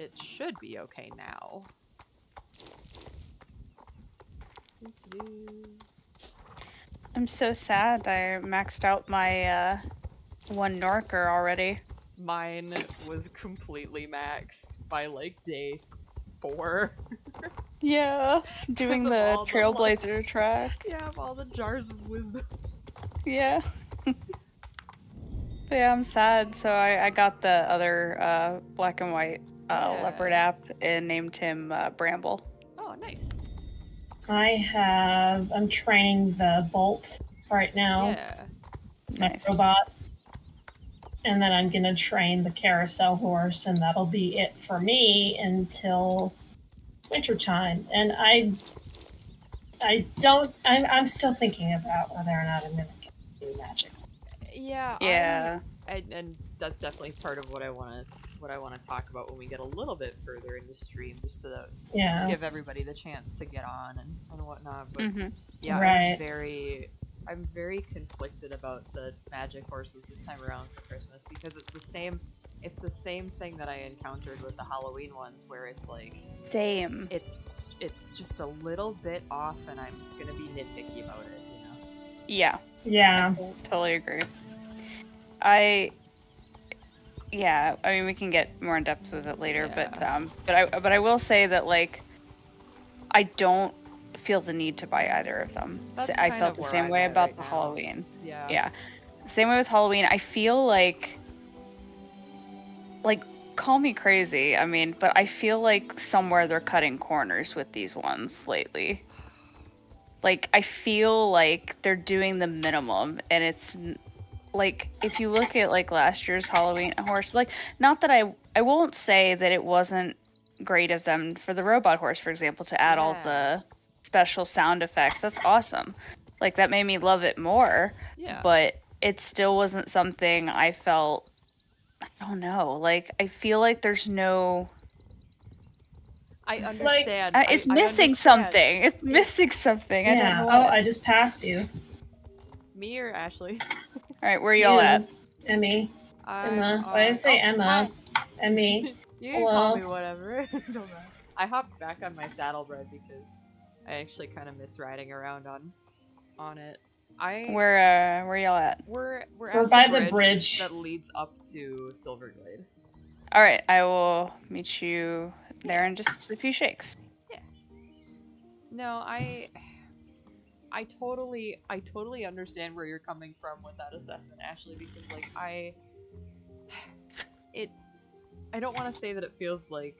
it should be okay now. I'm so sad I maxed out my one Norker already. Mine was completely maxed by like day 4. Yeah, doing of the all the, like- Trailblazer track. Yeah, of all the jars of wisdom. Yeah. But yeah, I'm sad. So I got the other black and white leopard Yeah. app and named him Bramble. Oh, nice. I'm training the Bolt right now, Yeah. my Nice. robot. And then I'm going to train the carousel horse, and that'll be it for me until wintertime. And I'm still thinking about whether or not I'm going to do magic. Yeah. Yeah. And that's definitely part of what I want to talk about when we get a little bit further into stream, just to give everybody the chance to get on and whatnot. But yeah, right. I'm very conflicted about the magic horses this time around for Christmas, because it's the same thing that I encountered with the Halloween ones, where it's like Same. It's just a little bit off, and I'm gonna be nitpicky about it, you know. Yeah. Yeah. I totally agree. I mean, we can get more in depth with it later, but I will say that, like, I don't feel the need to buy either of them. I felt the same way about the Halloween. Yeah. Same way with Halloween. I feel like call me crazy, I mean, but I feel like somewhere they're cutting corners with these ones lately. Like, I feel like they're doing the minimum, and it's like, if you look at like last year's Halloween horse, like, not that I won't say that it wasn't great of them for the robot horse, for example, to add all the special sound effects. That's awesome. Like, that made me love it more. Yeah. But it still wasn't something I felt, I don't know, like, I feel like there's no... I understand. It's missing something. It's missing something. Yeah. I don't know Oh, what. I just passed you. Me or Ashley? Alright, where are y'all at? Emmy. Emma. Why did I say Emma? Emmy. You can call me whatever. Don't matter. I hopped back on my saddlebred because I actually kind of miss riding around on it. Where y'all at? We're at by the bridge that leads up to Silverglade. All right, I will meet you there in just a few shakes. Yeah. No, I totally understand where you're coming from with that assessment, Ashley, because like I don't want to say that it feels like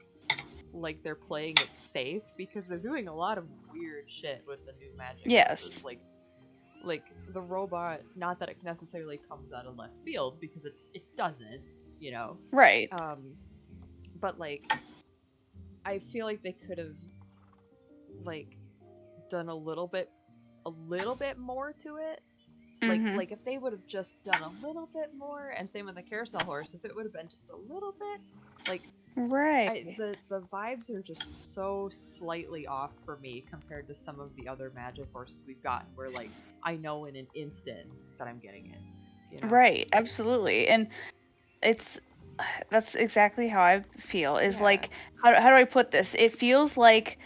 they're playing it safe, because they're doing a lot of weird shit with the new magic. Yes. Horses. Like the robot, not that it necessarily comes out of left field, because it doesn't, you know. Right. But like, I feel like they could have like done a little bit more to it. Like if they would have just done a little bit more, and same with the carousel horse, if it would have been just a little bit, like, right. The vibes are just so slightly off for me compared to some of the other magic horses we've gotten, where like I know in an instant that I'm getting it. You know? Right, absolutely. And that's exactly how I feel. Is like, how do I put this? It feels like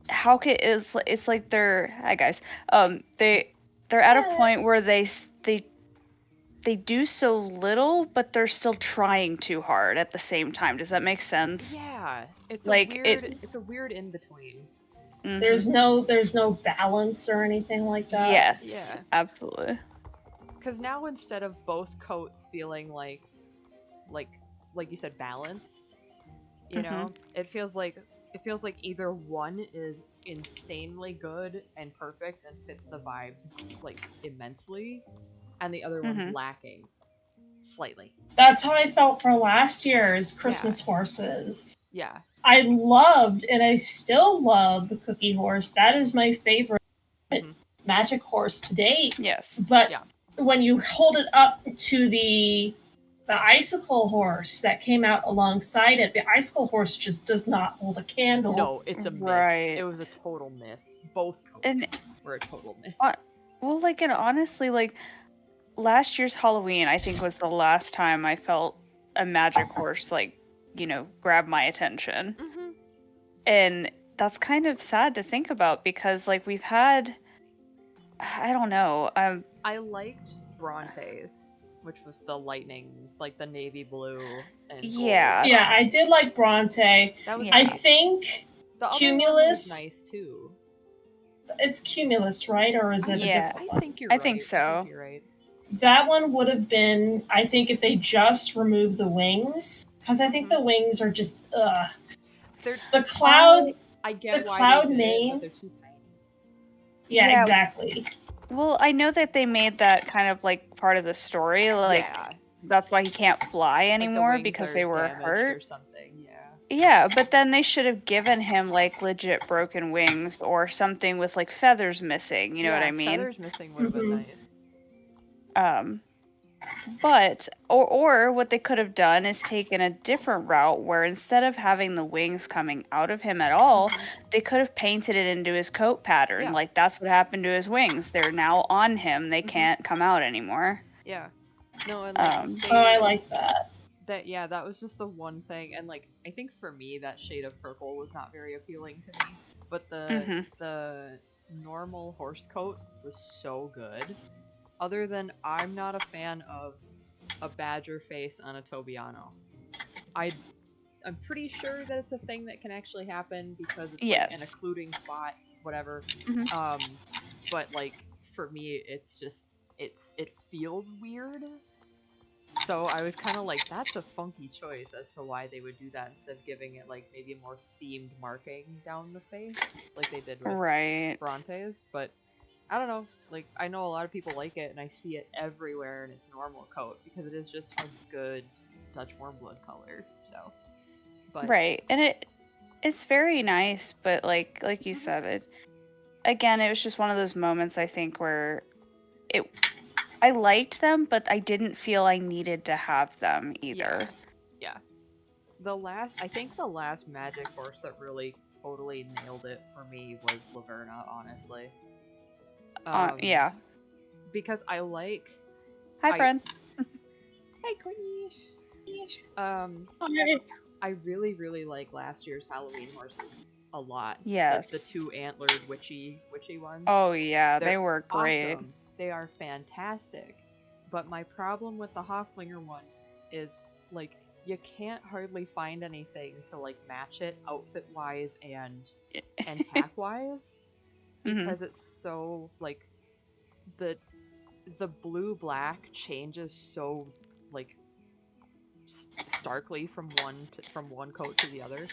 it's like they're, hi guys, they're at a point where they do so little, but they're still trying too hard at the same time. Does that make sense? Yeah, it's like it's a weird in between. Mm-hmm. There's no balance or anything like that. Yes, absolutely. Because now, instead of both coats feeling like you said, balanced, you know, it feels like either one is insanely good and perfect and fits the vibes like immensely, and the other one's lacking slightly. That's how I felt for last year's Christmas horses. Yeah. I loved, and I still love, the cookie horse. That is my favorite magic horse to date. Yes. But when you hold it up to the icicle horse that came out alongside it, the icicle horse just does not hold a candle. No, it's a miss. Right. It was a total miss. Both coats were a total miss. Well, like, and honestly, like, last year's Halloween, I think, was the last time I felt a magic horse, like, grab my attention. Mm-hmm. And that's kind of sad to think about because, like, we've had, I don't know, I liked Bronte's, which was the lightning, like the navy blue and Yeah. gold. Yeah, I did like Bronte. That was Yeah. I nice. think The other Cumulus. one was nice too. It's Cumulus, right? Or is it Yeah, a different I one? think you're I right. think so. I think you're right. That one would have been, I think, if they just removed the wings, because I think the wings are just They're the cloud. I get the why cloud they did it, name- but they're too tiny. Yeah, Yeah. exactly. Well, I know that they made that kind of like part of the story. Like, Yeah. that's why he can't fly Like, the anymore wings because are they were damaged hurt. or something. Yeah. Yeah, but then they should have given him like legit broken wings or something with like feathers missing. You know what I mean? Feathers missing would have been nice. But or what they could have done is taken a different route where instead of having the wings coming out of him at all, they could have painted it into his coat pattern. Yeah. Like that's what happened to his wings. They're now on him. They can't come out anymore. Yeah. No, and like, I like that. That was just the one thing, and like I think for me that shade of purple was not very appealing to me, but the normal horse coat was so good. Other than I'm not a fan of a badger face on a Tobiano. I'm pretty sure that it's a thing that can actually happen because it's like an occluding spot, whatever. But like for me, it's just it feels weird. So I was kind of like, that's a funky choice as to why they would do that instead of giving it like maybe a more themed marking down the face, like they did with Bronte's. But I don't know. Like I know a lot of people like it, and I see it everywhere in its normal coat because it is just a good Dutch warm blood color. So, but and it's very nice, but like you said, it was just one of those moments I think where I liked them, but I didn't feel I needed to have them either. Yeah. I think the last magic horse that really totally nailed it for me was Laverna, honestly. Yeah. Because I like... Hi, friend. Hi, Courtney. I really, really like last year's Halloween horses a lot. Yes. Like the two antlered witchy ones. Oh, yeah. They're they were great. Awesome. They are fantastic. But my problem with the Hoflinger one is, like, you can't hardly find anything to, like, match it outfit-wise and tack-wise. Because it's so, like, the blue-black changes so, like, starkly from one coat to the other.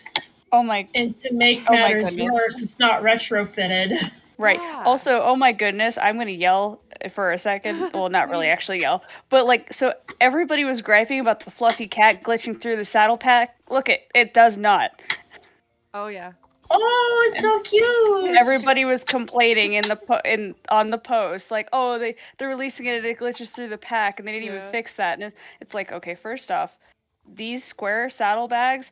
Oh my! And to make matters worse, it's not retrofitted. Right. Yeah. Also, oh my goodness, I'm gonna yell for a second. Well, not really actually yell, but like, so everybody was griping about the fluffy cat glitching through the saddle pack. Look, it does not. Oh yeah. Oh, it's so cute. Everybody was complaining on the post, like, oh, they're releasing it and it glitches through the pack, and they didn't even fix that. And it's like, okay, first off, these square saddlebags,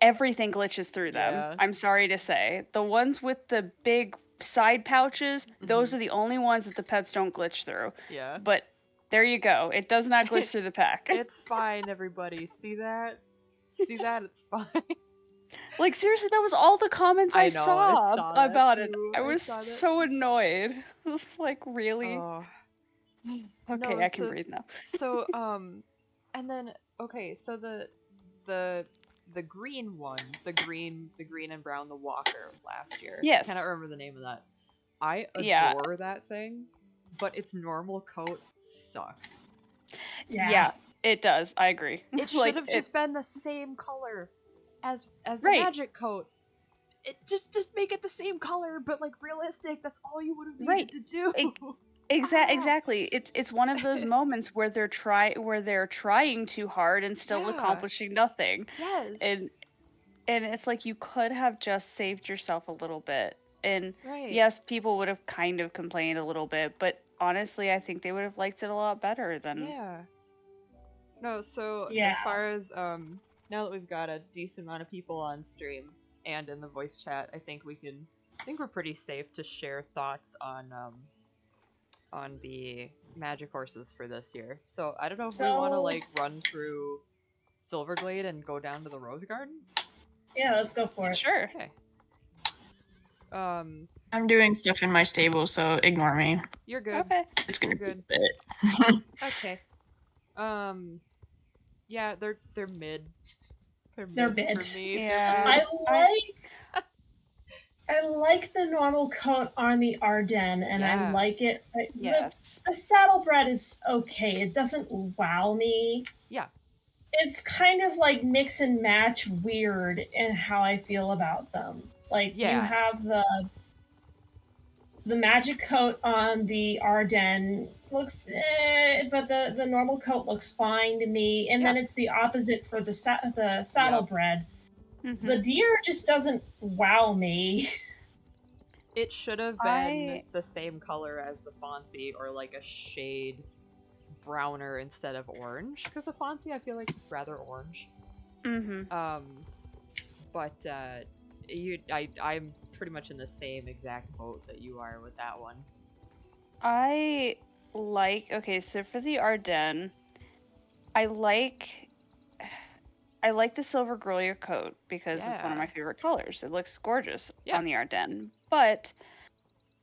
everything glitches through them. Yeah. I'm sorry to say, the ones with the big side pouches, those are the only ones that the pets don't glitch through. Yeah. But there you go. It does not glitch through the pack. It's fine, everybody. See that? It's fine. Like, seriously, that was all the comments I saw about it. I was so annoyed. I was like, really? Oh. Okay, No, I can breathe now. So, and then, okay, so the green one, the green and brown, the Walker last year. Yes. I cannot remember the name of that. I adore that thing, but its normal coat sucks. Yeah, it does. I agree. It should have just been the same color as the magic coat. It just make it the same color, but like realistic. That's all you would have needed to do. Exactly. It's one of those moments where they're trying too hard and still accomplishing nothing. Yes. And it's like you could have just saved yourself a little bit. And right. Yes, people would have kind of complained a little bit, but honestly, I think they would have liked it a lot better than. Yeah. No, so as far as now that we've got a decent amount of people on stream and in the voice chat, I think we're pretty safe to share thoughts on the magic horses for this year. So I don't know if we want to like run through silverglade and go down to the rose garden? Yeah, let's go for it. Sure. Okay. I'm doing stuff in my stable, so ignore me. You're good. Okay. It's gonna You're be good. a bit. Okay. Yeah, they're mid. They're mid. for me. Yeah. I like the normal coat on the Ardennes, and Yeah. I like it. Yes. The saddlebred is okay. It doesn't wow me. Yeah. It's kind of like mix and match weird in how I feel about them. Like you Yeah. have the magic coat on the Ardennes looks, but the normal coat looks fine to me. And then Yeah. it's the opposite for the saddlebred. Mhm. The deer just doesn't wow me. It should have been the same color as the Fonzie, or like a shade browner instead of orange, because the Fonzie I feel like is rather orange. Mhm. But I'm pretty much in the same exact boat that you are with that one. Okay, so for the Ardennes, I like the silver grolier coat because it's one of Yeah. my favorite colors. It looks gorgeous Yeah. on the Ardennes. But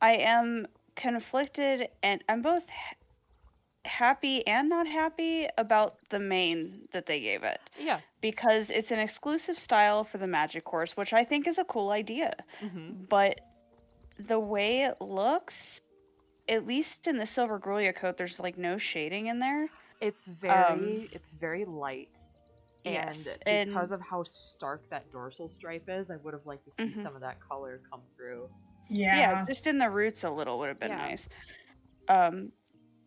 I am conflicted, and I'm both happy and not happy about the mane that they gave it. Yeah. Because it's an exclusive style for the Magic Course, which I think is a cool idea. Mm-hmm. But the way it looks, at least in the silver grolier coat, there's like no shading in there. It's very light. Yes, And because of how stark that dorsal stripe is, I would have liked to see Mhm. some of that color come through. Yeah, just in the roots a little would have been Yeah. nice.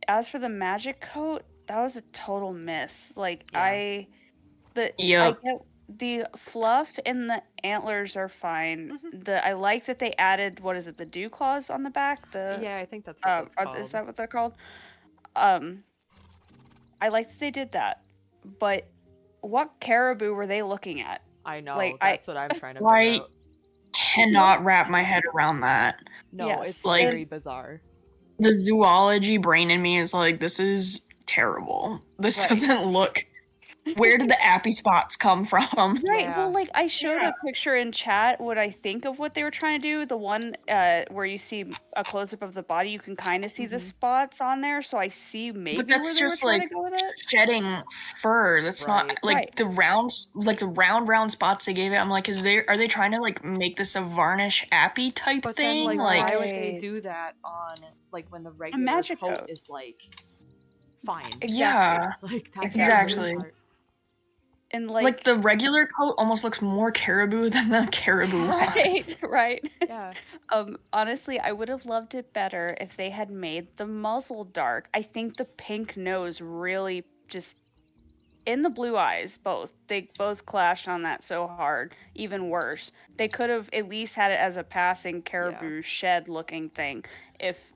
As for the magic coat, that was a total miss. Like Yeah. I Yep. get the fluff and the antlers are fine. Mhm. I like that they added, what is it, the dew claws on the back? Yeah, I think that's what that's called. Is that what they're called? I like that they did that, but what caribou were they looking at? I know, like, that's what I'm trying to I figure out. cannot wrap my head around that. No, Yes, it's like- very bizarre. The zoology brain in me is like, this is terrible. This Right. doesn't look. Where did the appy spots come from? Right. Yeah. Well, like I showed Yeah. a picture in chat. What I think of what they were trying to do. The one where you see a close up of the body, you can kind of see the Mhm. spots on there. So I see maybe that's where they were just, trying like, to go with it. Shedding fur. That's Right. not like Right. the round spots they gave it. I'm like, are they trying to like make this a varnish appy type But thing? then, Like, why would they Right. do that on, like, when the regular magic coat coat. is, like, fine? Exactly. yeah. Like, that's Exactly. the part. And Like the regular coat almost looks more caribou than the caribou one. right, right. Yeah. Honestly, I would have loved it better if they had made the muzzle dark. I think the pink nose really just in the blue eyes, they both clashed on that so hard. Even worse, they could have at least had it as a passing caribou shed looking thing if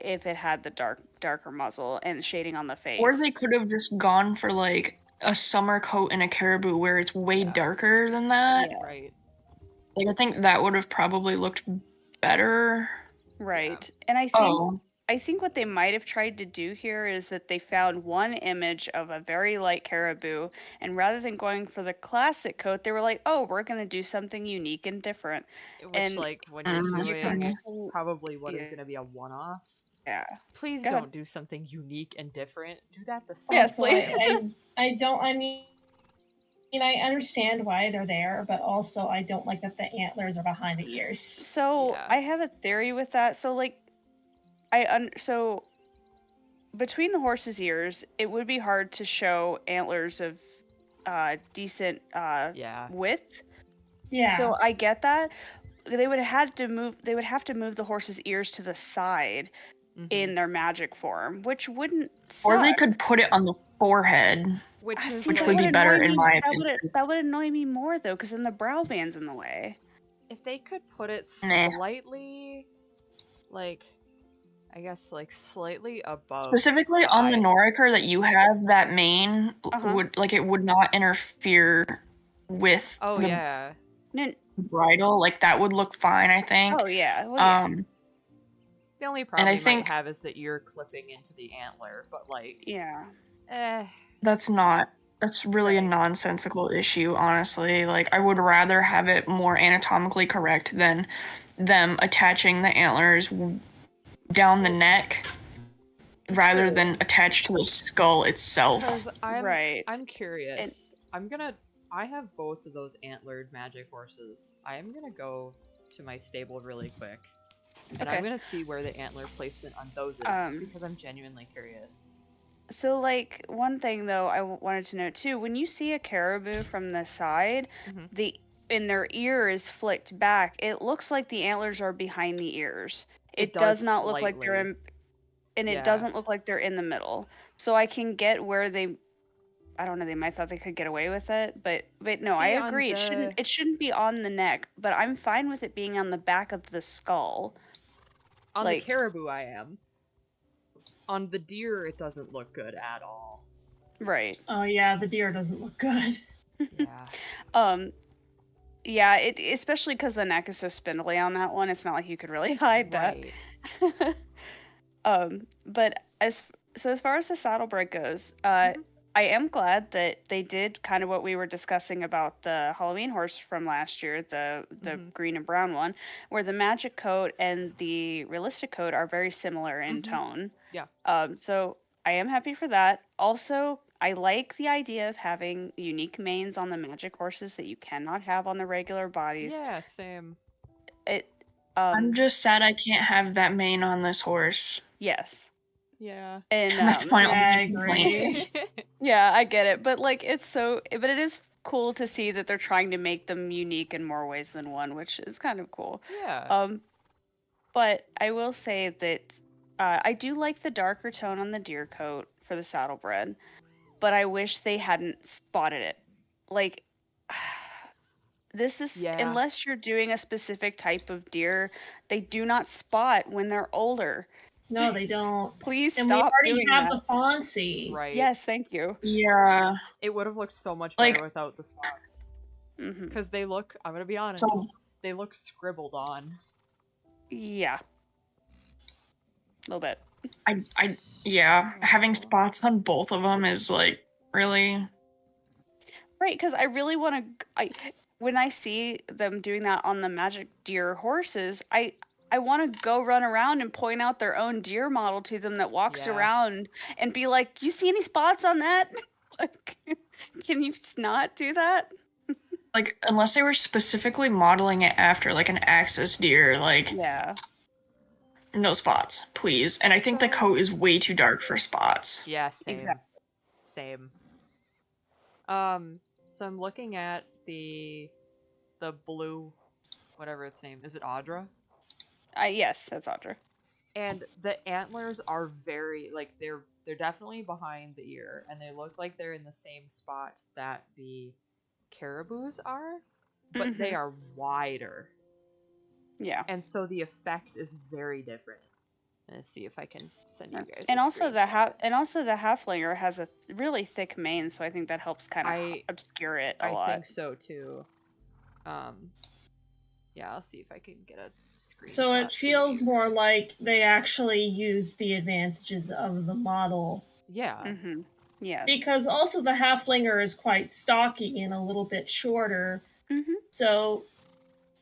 it had the darker muzzle and shading on the face. Or they could have just gone for like a summer coat and a caribou where it's way Yeah. darker than that. Yeah. Right. Like I think that would have probably looked better. Right. And I think what they might have tried to do here is that they found one image of a very light caribou, and rather than going for the classic coat, they were like, "Oh, we're gonna do something unique and different." Which, And like, when you're Mhm. doing can- probably what is Yeah. going to be a one-off, Yeah. please Go ahead. don't do something unique and different. Do that the same. Yes, Also, please. I mean, I understand why they're there, but also I don't like that the antlers are behind the ears. So Yeah. I have a theory with that. So like, so between the horse's ears, it would be hard to show antlers of decent Yeah. width. Yeah. So I get that. They would have to move the horse's ears to the side Mhm. in their magic form, which wouldn't Or they suck. could put it on the forehead. Which Ah, is see, Which that would be annoy better in me- my that opinion. That would annoy me more though, because then the brow band's in the way. if they could put it Nah. slightly, like, I guess, like, slightly above. Specifically on the eyes. Noriker that you have, that mane Uh-huh. would not interfere with Oh, the yeah. No, bridle. Like that would look fine, I think. oh yeah. Well, yeah. The only problem I you think- might have is that you're clipping into the antler, but, like, Yeah. eh. That's not That's really a Right. nonsensical issue, honestly. Like, I would rather have it more anatomically correct than them attaching the antlers down the neck rather than attached to the skull itself. Because Right. I'm curious. I have both of those antlered magic horses. I am gonna go to my stable really quick. And I'm Okay. gonna see where the antler placement on those is, just Um, because I'm genuinely curious. So, like, one thing though I wanted to note too, when you see a caribou from the side, Mhm. the in their ear is flicked back. It looks like the antlers are behind the ears. It Does does not look like they're slightly. in, and it Yeah. doesn't look like they're in the middle. So I can get where they, I don't know, they might thought they could get away with it, but no, I See, on agree. the It shouldn't be on the neck, but I'm fine with it being on the back of the skull. on like- the caribou I am. On the deer, it doesn't look good at all. Right. Oh yeah, the deer doesn't look good. Yeah. Yeah, it especially because the neck is so spindly on that one. It's not like you could really hide that. Right. But as far as the saddlebred goes, I am glad that they did kind of what we were discussing about the Halloween horse from last year, the green and brown one, where the magic coat and the realistic coat are very similar in tone. Yeah. So I am happy for that. Also, I like the idea of having unique manes on the magic horses that you cannot have on the regular bodies. Yeah, same. I'm just sad I can't have that mane on this horse. Yes. Yeah. And That's my Yeah, I only complaint. agree. yeah, I get it, but like but it is cool to see that they're trying to make them unique in more ways than one, which is kind of cool. Yeah. But I will say that I do like the darker tone on the deer coat for the saddlebred, but I wish they hadn't spotted it. Like this is Yeah. unless you're doing a specific type of deer, they do not spot when they're older. No, they don't. Please And we stop already doing have that. the Fonzie. Right. Yes, thank you. Yeah. It would have looked so much Like- better without the spots. Hmm. Because they look, I'm gonna be honest, So- they look scribbled on. Yeah. A little bit. Yeah, having spots on both of them is like really. Right, because I really want to. When I see them doing that on the magic deer horses, I want to go run around and point out their own deer model to them that walks Yeah. around and be like, "You see any spots on that? Like, can you not do that?" Like, unless they were specifically modeling it after, like, an axis deer, like, Yeah. no spots, please. And I think the So- coat is way too dark for spots. Yeah, same. Exactly. Same. So I'm looking at the blue, whatever its name is. It Audra? Yes, that's Audra. And the antlers are very like they're definitely behind the ear, and they look like they're in the same spot that the caribous are, but they are wider, Yeah. and so the effect is very different. Let's see if I can send you guys. And a also screenshot. the halflinger has a really thick mane, so I think that helps kind of obscure it a lot. I think so too. Yeah, I'll see if I can get a screenshot. So for it the feels more viewers. like they actually use the advantages of the model. Yeah. Mm-hmm. Yes. Because also the halflinger is quite stocky and a little bit shorter. Mm-hmm. So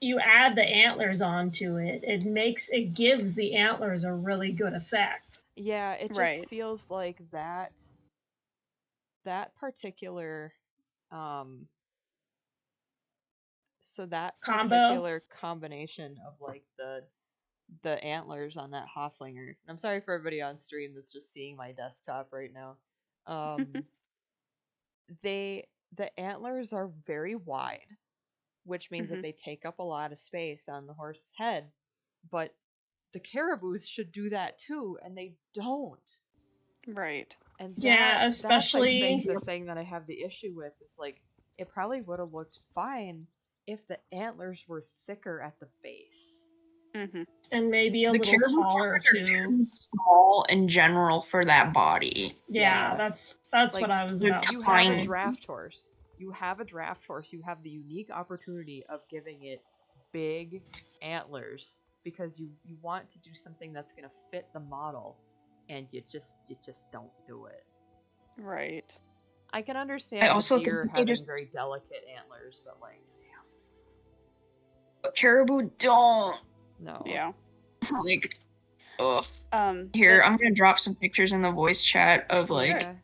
you add the antlers onto it, it gives the antlers a really good effect. Yeah, it just Right. feels like that particular so that Combo? particular combination of like the antlers on that Hofflinger. I'm sorry for everybody on stream that's just seeing my desktop right now. The antlers are very wide, which means that they take up a lot of space on the horse's head, but the caribous should do that too, and they don't. Right. And Yeah, that's, especially- I think, the thing that I have the issue with is like it probably would have looked fine if the antlers were thicker at the base. Mm-hmm. And maybe a The little caribou taller horns are too. too small in general for that body. Yeah, Yeah. that's Like, what I was they're about to You say. have a Fine. draft horse. You have a draft horse. You have the unique opportunity of giving it big antlers because you want to do something that's going to fit the model, and you just don't do it. Right. I can understand I also the think deer that they having just very delicate antlers, but like, caribou don't no. Yeah. like. Ugh. But- Here, I'm gonna drop some pictures in the voice chat of like Yeah.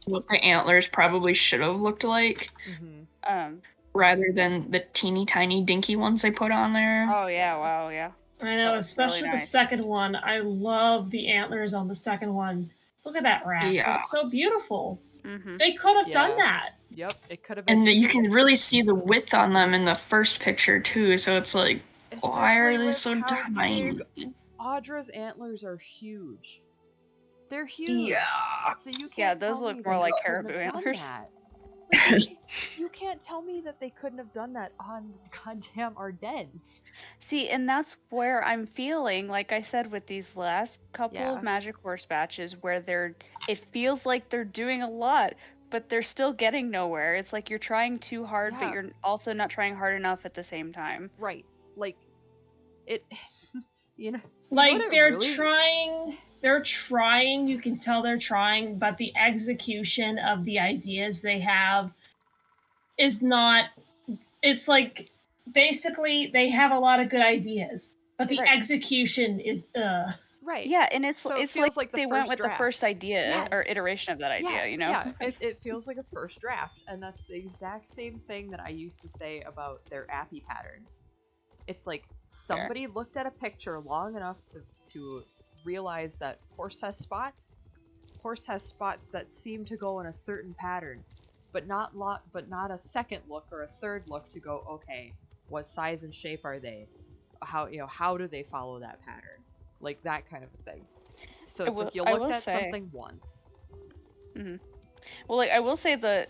what the antlers probably should have looked like, Mm-hmm. rather than the teeny tiny dinky ones I put on there. Oh yeah, wow, yeah. I know, looks really especially the nice. second one. I love the antlers on the second one. Look at that rack. Yeah. It's so beautiful. Mm-hmm. They could have done Yeah. that. Yep, it could have been. And you can really see the width on them in the first picture too, so it's like, why are Especially they with so how tiny? big Audra's antlers are huge. They're huge. Yeah. So you can't Yeah, those tell look me more they like couldn't caribou have done antlers. that. Like, you can't tell me that they couldn't have done that on goddamn Ardennes. See, and that's where I'm feeling, like I said, with these last couple Yeah. of Magic Horse batches, where it feels like they're doing a lot, but they're still getting nowhere. It's like you're trying too hard, but Yeah. you're also not trying hard enough at the same time. Right. Like, it. You know. Like what it they're really- trying, you can tell they're trying, but the execution of the ideas they have is not, it's like basically they have a lot of good ideas, but the Right. execution is Right. Yeah, and it's So it it's feels like like the they went first with draft. the first idea or Yes. iteration of that idea, Yeah, you know? Yeah, it feels like a first draft, and that's the exact same thing that I used to say about their appy patterns. It's like somebody looked at a picture long enough to realize that horse has spots. Horse has spots that seem to go in a certain pattern, but not a second look or a third look to go, okay, what size and shape are they? How do they follow that pattern? Like that kind of thing. So it's like you I looked will at say- something once. Well, like I will say the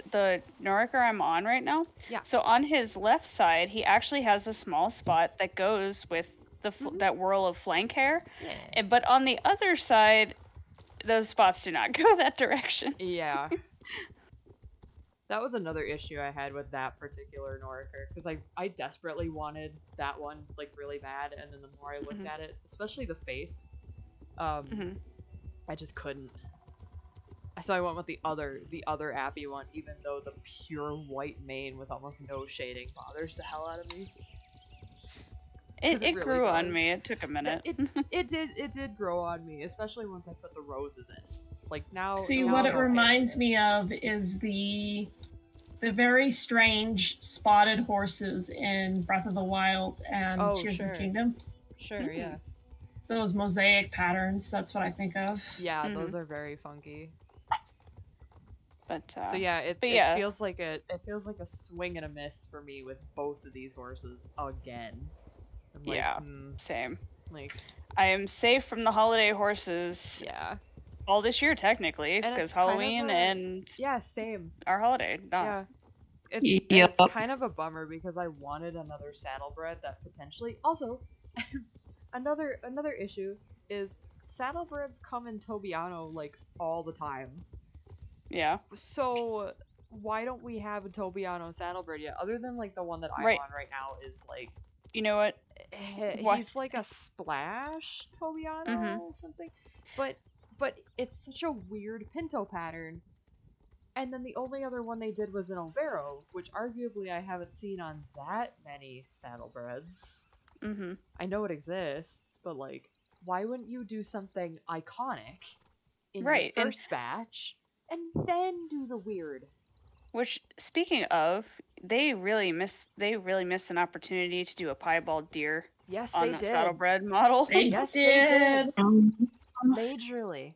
Noriker I'm on right now. Yeah. So on his left side, he actually has a small spot that goes with that whirl of flank hair. Yeah. But on the other side, those spots do not go that direction. Yeah. That was another issue I had with that particular Noriker, because I desperately wanted that one, like, really bad, and then the more I looked at it, especially the face, I just couldn't. So I went with the other appy one, even though the pure white mane with almost no shading bothers the hell out of me. It 'Cause it really grew on does. me. It took a minute. It did grow on me, especially once I put the roses in. Like now. See, now what I'm it okay reminds with it. me of is the very strange spotted horses in Breath of the Wild and Oh, Tears of sure. the Kingdom. Sure, yeah. Those mosaic patterns, that's what I think of. Yeah, Mhm. those are very funky. But So yeah, it yeah. feels like a swing and a miss for me with both of these horses again. I'm like, Yeah. Same. like I am safe from the holiday horses yeah, all this year, technically, And because it's kind of Halloween a- and yeah, same. our holiday. No. Yeah, Yep. it's kind of a bummer because I wanted another saddlebred that potentially also another issue is saddlebreds come in Tobiano like all the time. Yeah. So why don't we have a Tobiano saddlebred yet? Other than like the one that I'm Right. on right now is like You know what? Why- he's like a splash Tobiano Mhm. or something, but it's such a weird pinto pattern. And then the only other one they did was an Overo, which arguably I haven't seen on that many saddlebreds. Mm-hmm. I know it exists, but like, why wouldn't you do something iconic in Right, your and- first batch and then do the weird? Which, speaking of, they really missed an opportunity to do a piebald deer Yes, on they that did. saddlebred model. They Yes, they did. did. Majorly.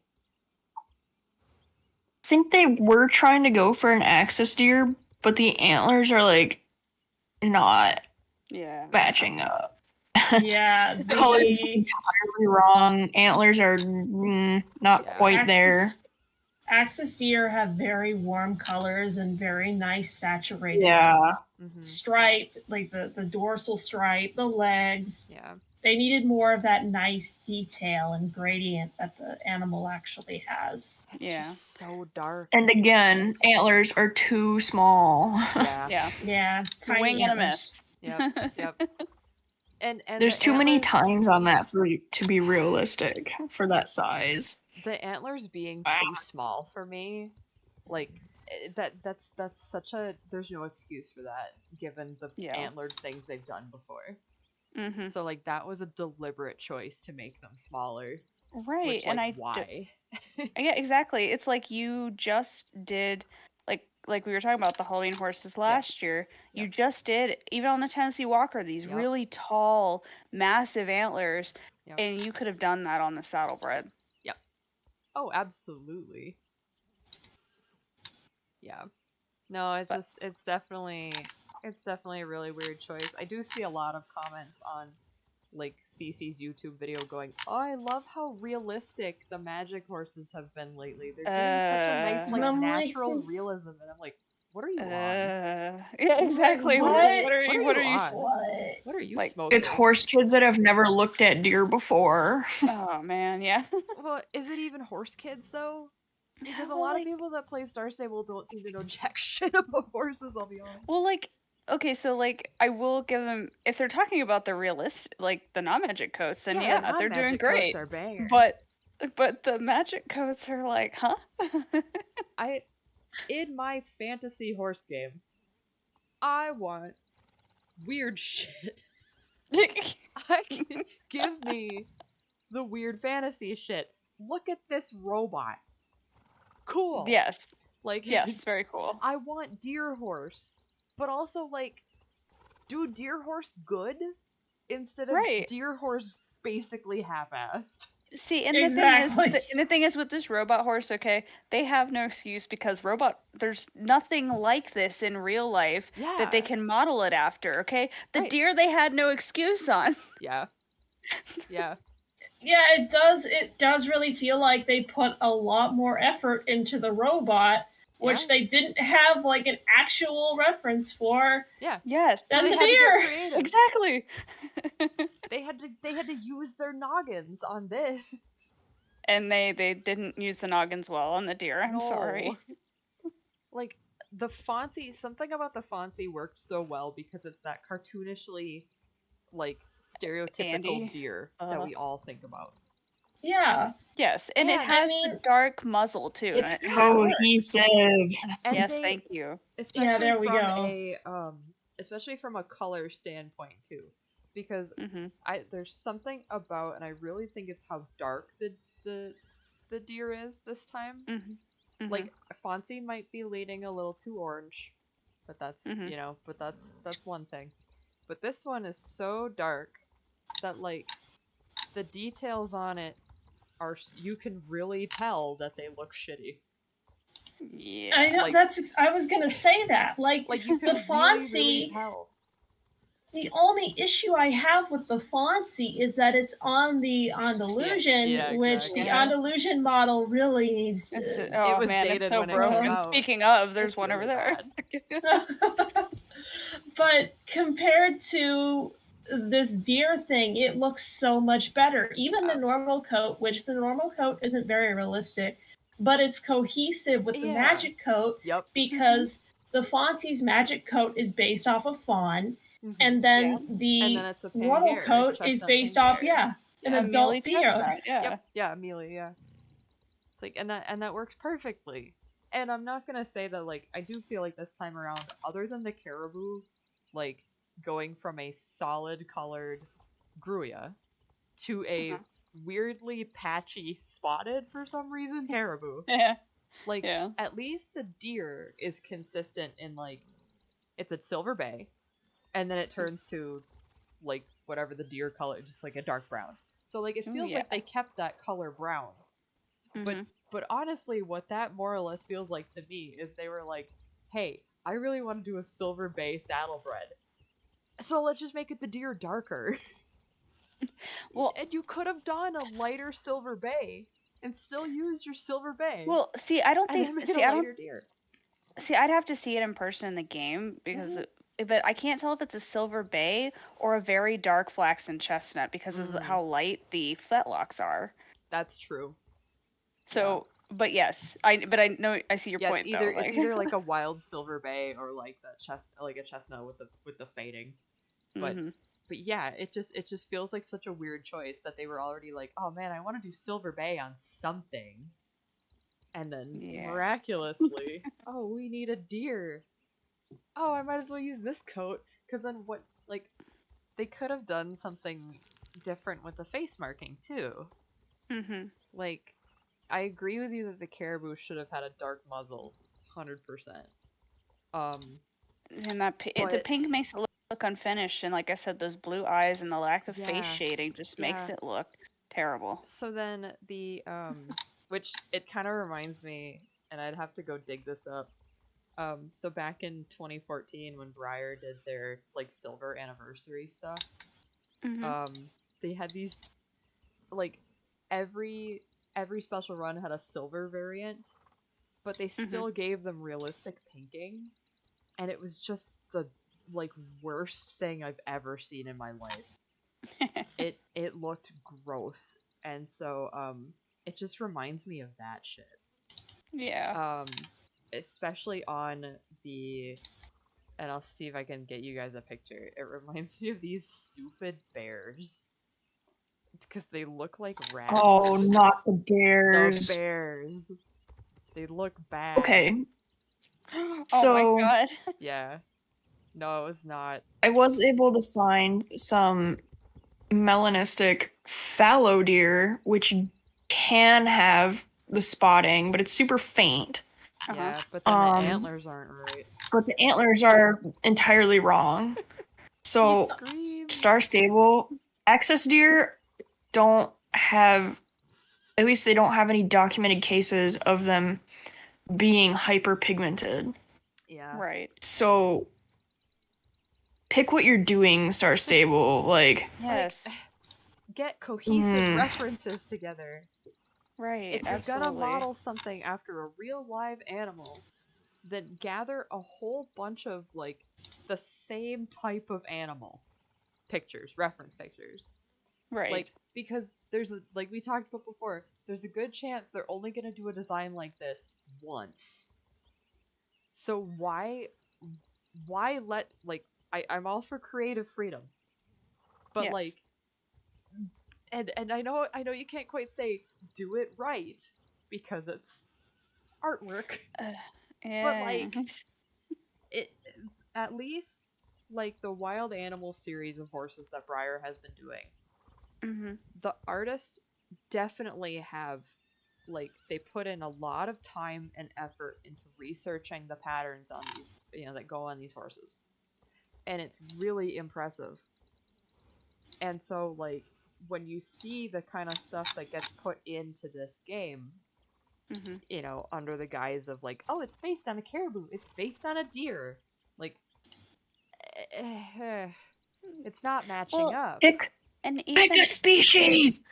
I think they were trying to go for an axis deer, but the antlers are like not Yeah. matching up. Yeah, The color's the entirely wrong. Antlers are not Yeah. quite there. Axis deer have very warm colors and very nice saturated Yeah. Mm-hmm. stripe, like the dorsal stripe, the legs. Yeah. They needed more of that nice detail and gradient that the animal actually has. It's Yeah. just so dark. And again, antlers are too small. Yeah. Yeah. Yeah, tiny Wing and a antlers. miss. Yep. Yep. And There's the too many antlers- tines on that to be realistic for that size. The antlers being Ah. too small for me, like that's such a there's no excuse for that given the Yeah. antlered things they've done before. Mm-hmm. So like that was a deliberate choice to make them smaller. Right, Which and like why? yeah, exactly. It's like you just did, like we were talking about the Halloween horses last year. You Yep. just did, even on the Tennessee Walker, these Yep. really tall, massive antlers, Yep. and you could have done that on the saddlebred. Yep. Oh, absolutely. Yeah. No, it's But- just it's definitely a really weird choice. I do see a lot of comments on like Cece's YouTube video going, "Oh, I love how realistic the magic horses have been lately. They're doing such a nice like I'm like, natural realism." And I'm like, "What are you on? Yeah, exactly. what? What are you? What are you? on? What? What are you Like, smoking?" It's horse kids that have never looked at deer before. Oh man, yeah. Well, is it even horse kids though? Because a Well, lot like- of people that play Star Stable don't seem to know jack shit about horses, I'll be honest. Well, like, okay, so like I will give them, if they're talking about the realist, like the non-magic coats, then the yeah, they're doing non-magic great. coats are bangers. But the magic coats are like, huh? In my fantasy horse game, I want weird shit. Give me the weird fantasy shit. Look at this robot. Cool. Yes. Like Yes, very cool. I want deer horse, but also like do deer horse good instead of Right. deer horse basically half-assed. See, and Exactly. the thing is with this robot horse, okay, they have no excuse because there's nothing like this in real life that they Yeah. can model it after, okay? The Right. deer they had no excuse on. Yeah. Yeah. Yeah, it does. It does really feel like they put a lot more effort into the robot, which Yeah. they didn't have like an actual reference for. Yeah. Yes. Then They the had to get deer. creative. Exactly. They had to use their noggins on this. And they didn't use the noggins well on the deer. I'm sorry. No. Like the Fonzie, something about the Fonzie worked so well because it's that cartoonishly, like stereotypical Andy. deer that we all think about. Yeah. Yes, and it And, has I mean, the dark muzzle too. It's and cohesive. And yes, they, thank you. especially there we from go. especially from a color standpoint too, because Hmm. there's something about, and I really think it's how dark the deer is this time. Hmm. Like Fonzie might be leaning a little too orange, but that's Mhm. but that's one thing. But this one is so dark that like the details on it you can really tell that they look shitty. Yeah. I know like- I was gonna say that. Like Like you the can Fonzie. really tell. The only issue I have with the Fonzie is that it's on the Andalusian, yeah, which exactly. the Yeah. Andalusian model really needs It's, to. oh was man, dated it's so when it came broken. out. Speaking of, there's It's one over really there. But compared to this deer thing, it looks so much better. Even the normal coat, which the normal coat isn't very realistic, but it's cohesive with the Yeah. magic coat Yep. because the Fonzie's magic coat is based off of fawn, Mhm. and then Yeah. the And then it's a normal Pangaea, coat is chestnut based off, Pangaea. an Yeah, adult Mealy deer. chestnut, yeah. Yep. Yeah, Amelia. Yeah. It's like, and that works perfectly. And I'm not gonna say that like I do feel like this time around, other than the caribou, like going from a solid colored Gruya to a Mhm. weirdly patchy spotted for some reason caribou. Yeah. Like Yeah. at least the deer is consistent in like it's a silver bay, and then it turns to like whatever the deer color, just like a dark brown. So like it Ooh, feels yeah. like they kept that color brown. Mhm. But honestly, what that more or less feels like to me is they were like, "Hey, I really want to do a silver bay saddlebred, so let's just make it the deer darker." Well- and you could have done a lighter silver bay and still use your silver bay. Well, see, I don't and then think. make See, it a I don't. lighter deer. See, I'd have to see it in person in the game because, but I can't tell if it's a silver bay or a very dark flaxen chestnut because of how light the fetlocks are. That's true. So, but yes, but I know I see your Yeah, point it's either though. it's either like a wild silver bay or like a chestnut with the fading. But Mhm. but yeah, it just feels like such a weird choice that they were already like, oh man, I want to do silver bay on something, And then Yeah. miraculously, oh, we need a deer. Oh, I might as well use this coat. Because then what, like, they could have done something different with the face marking too. Mm-hmm. Like, I agree with you that the caribou should have had a dark muzzle, 100%. And that the But pink makes it look unfinished, and like I said, those blue eyes and the lack of face yeah, shading just makes yeah. it look terrible. So then the which it kind of reminds me, and I'd have to go dig this up. So back in 2014 when Briar did their like silver anniversary stuff, Mm-hmm. they had these like every special run had a silver variant, but they still gave them realistic pinking, and it was just the like worst thing I've ever seen in my life. It looked gross, and so it just reminds me of that shit. Yeah. Especially on the, and I'll see if I can get you guys a picture. It reminds me of these stupid bears because they look like rats. Oh, not the The bears. bears. They look bad. Okay. Oh So my god. Yeah. No, it's not. I was able to find some melanistic fallow deer, which can have the spotting, but it's super faint. Yeah, but then the antlers aren't right. But the antlers are entirely wrong. So Star Stable access deer don't have, at least they don't have any documented cases of them being hyperpigmented. Yeah. Right. So pick what you're doing, Star Stable. Like, Yes. Get cohesive references together. Right. If you're absolutely. gonna model something after a real live animal, then gather a whole bunch of like the same type of animal pictures, reference pictures. Right. Like, because there's a, like we talked about before, there's a good chance they're only gonna do a design like this once. So why let, like, I'm all for creative freedom, but yes. like, and I know you can't quite say do it right because it's artwork, yeah. but like it, at least like the wild animal series of horses that Briar has been doing, the artists definitely have, like, they put in a lot of time and effort into researching the patterns on these, that go on these horses, and it's really impressive. And so like when you see the kind of stuff that gets put into this game, under the guise of like, oh, it's based on a caribou, it's based on a deer, like, it's not matching up. pick a species.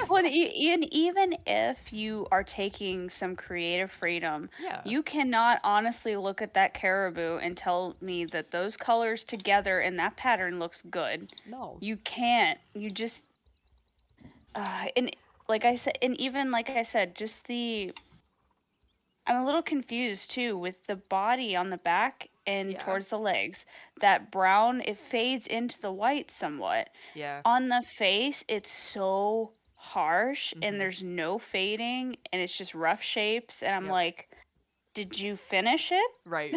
Well, even if you are taking some creative freedom, you cannot honestly look at that caribou and tell me that those colors together and that pattern looks good. No, you can't. You just and like I said, and even like I said, just the, I'm a little confused too with the body on the back and towards the legs. That brown, it fades into the white somewhat. Yeah. On the face, it's so harsh and there's no fading and it's just rough shapes. And I'm like, did you finish it? Right.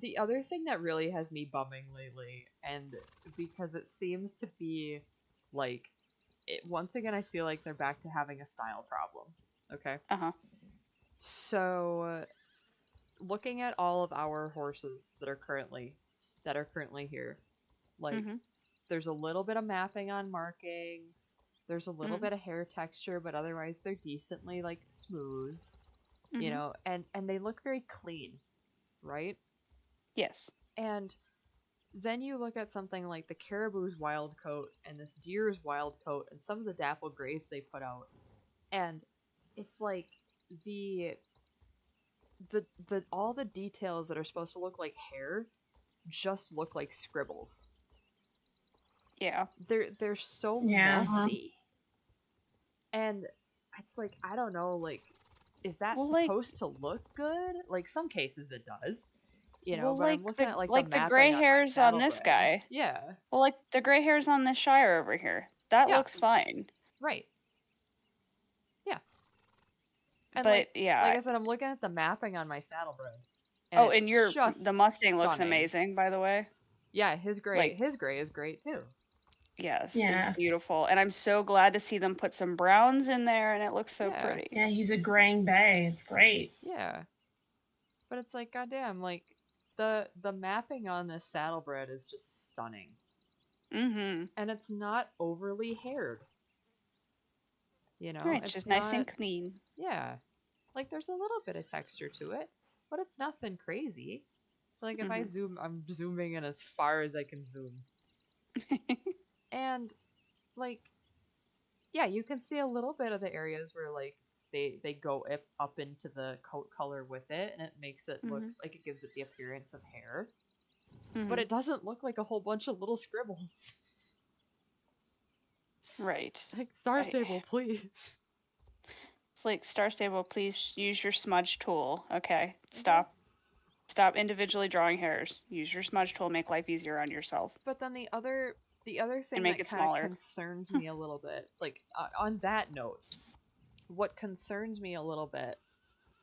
The other thing that really has me bumming lately, and because it seems to be like, once again, I feel like they're back to having a style problem. Okay. So, looking at all of our horses that are currently here, like, there's a little bit of mapping on markings. There's a little bit of hair texture, but otherwise they're decently like smooth, and they look very clean, right? Yes. And then you look at something like the caribou's wild coat and this deer's wild coat and some of the dapple grays they put out, and it's like the all the details that are supposed to look like hair just look like scribbles. Yeah. They're so messy. And it's like, I don't know, like, is that supposed to look good? Like, some cases it does. But like I'm looking at like the gray hairs on this guy. Yeah. Well, like the gray hairs on this Shire over here. That looks fine. Right. Yeah. And but like yeah. I said, I'm looking at the mapping on my saddlebred. Oh, It's and your just the Mustang looks stunning. amazing, by the way. Yeah, his gray Like, is great too. yes, Yeah. it's beautiful, and I'm so glad to see them put some browns in there, and it looks so Yeah. pretty. Yeah, he's a graying bay. It's great. Yeah. But it's like, goddamn, like the mapping on this saddlebred is just stunning. Mm-hmm. And it's not overly haired. You know, Right, it's just not, nice and clean. yeah. Like there's a little bit of texture to it, but it's nothing crazy. So like if I Mhm. zoom, I'm zooming in as far as I can zoom. And like yeah, you can see a little bit of the areas where like they go up into the coat color with it, and it makes it look Mhm. like it gives it the appearance of hair. Mhm. But it doesn't look like a whole bunch of little scribbles. Right. Like Star Stable, please. It's like, Star Stable, please use your smudge tool. Okay, Mhm. stop individually drawing hairs. Use your smudge tool. Make life easier on yourself. But then the other thing make that it kind of smaller. concerns me a little bit, like on that note, what concerns me a little bit,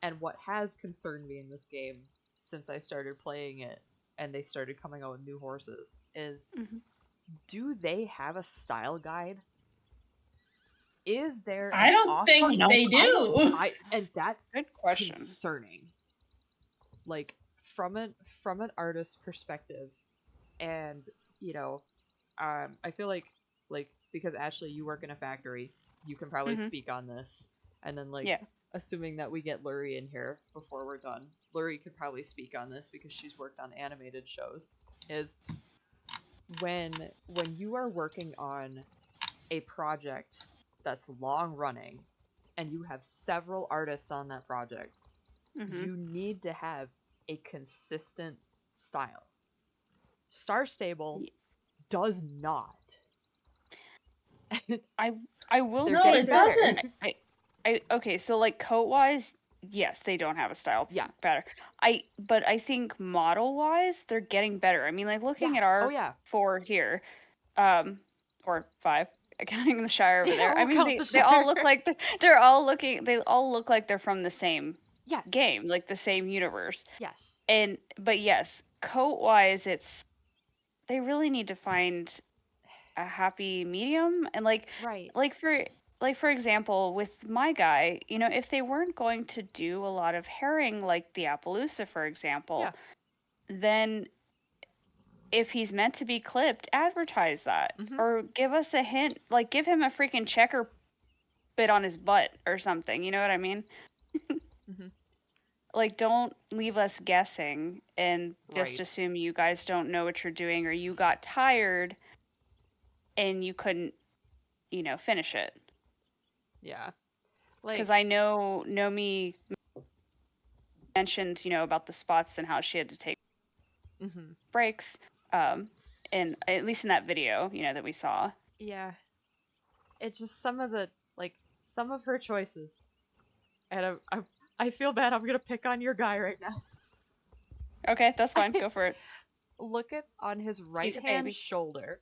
and what has concerned me in this game since I started playing it and they started coming out with new horses, is Mhm. do they have a style guide? Is there I an don't think No. they do. and that's Good question. concerning. Like from an artist's perspective, and you know, I feel like because Ashley, you work in a factory, you can probably Mhm. speak on this, and then like Yeah. assuming that we get Lurie in here before we're done, Lurie could probably speak on this because she's worked on animated shows. Is when you are working on a project that's long running and you have several artists on that project, Mhm. you need to have a consistent style. Star Stable does not. I will They're No, say getting it that doesn't. I okay, so like coat wise, yes, they don't have a style Yeah. better. But I think model wise, they're getting better. I mean, like looking Yeah. at our Oh yeah. 4 here, or 5, counting the Shire over Yeah, there. I we'll mean, count they the all look Shire. like they all look like they're from the same Yes. game, like the same universe. Yes. But yes, coat wise, they really need to find a happy medium, and Right. for example, with my guy, you know, if they weren't going to do a lot of herring like the Appaloosa, for example, Yeah. then if he's meant to be clipped, advertise that. Mhm. Or give us a hint, like give him a freaking checker bit on his butt or something, you know what I mean? Mhm. Like, don't leave us guessing and just Right. assume you guys don't know what you're doing, or you got tired and you couldn't, you know, finish it. Yeah. Because Like I know Nomi mentioned, you know, about the spots and how she had to take mhm. breaks, and at least in that video, you know, that we saw. Yeah. It's just some of her choices. And I feel bad. I'm gonna pick on your guy right now. Okay, that's fine. Go for it. Look at on his right He's a hand baby. shoulder.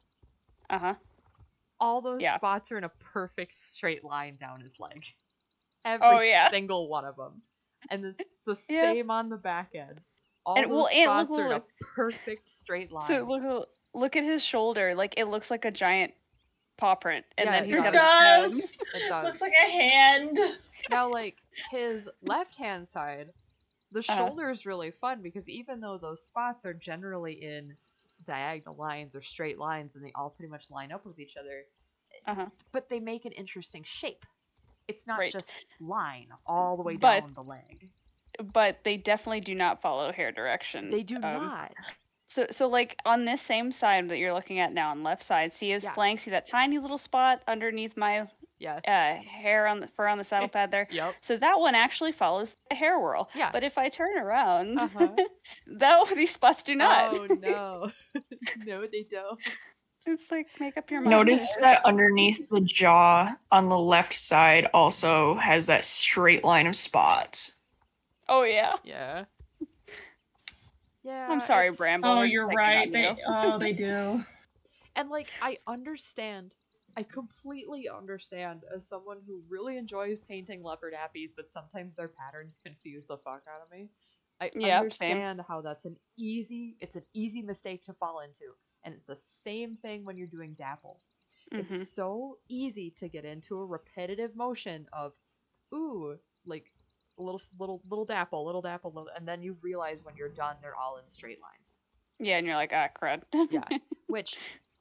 Uh-huh. All those Yeah. spots are in a perfect straight line down his leg. Oh, Every yeah. single one of them. And this the Yeah. same on the back end. All And- those well, and spots look- are in a look. perfect straight line. So look at his shoulder. Like, it looks like a giant paw print, and Yeah, then it he's It got does. his nose. It does. Looks like a hand. Now, like, his left-hand side, the Uh-huh. shoulder is really fun because even though those spots are generally in diagonal lines or straight lines and they all pretty much line up with each other, Uh-huh. but they make an interesting shape. It's not Right. just line all the way But- down the leg. But they definitely do not follow hair direction. They do not. So like on this same side that you're looking at now, on left side, see his Yeah. flank, see that tiny little spot underneath my Yes. hair on the fur on the saddle pad there. Yep. So that one actually follows the hair whirl. Yeah. But if I turn around, Uh-huh. these spots do not. Oh no. No, they don't. It's like, make up your mind. Notice that underneath the jaw on the left side also has that straight line of spots. Oh yeah. Yeah. Yeah. I'm sorry, it's- Bramble. Oh, we're you're picking right. on you. They do. And like I understand I completely understand as someone who really enjoys painting leopard appies, but sometimes their patterns confuse the fuck out of me. I Yep, same. understand how it's an easy mistake to fall into. And it's the same thing when you're doing dapples. It's Mm-hmm. so easy to get into a repetitive motion of, ooh, like little dapple, and then you realize when you're done, they're all in straight lines. Yeah, and you're like, ah, crud. Yeah, which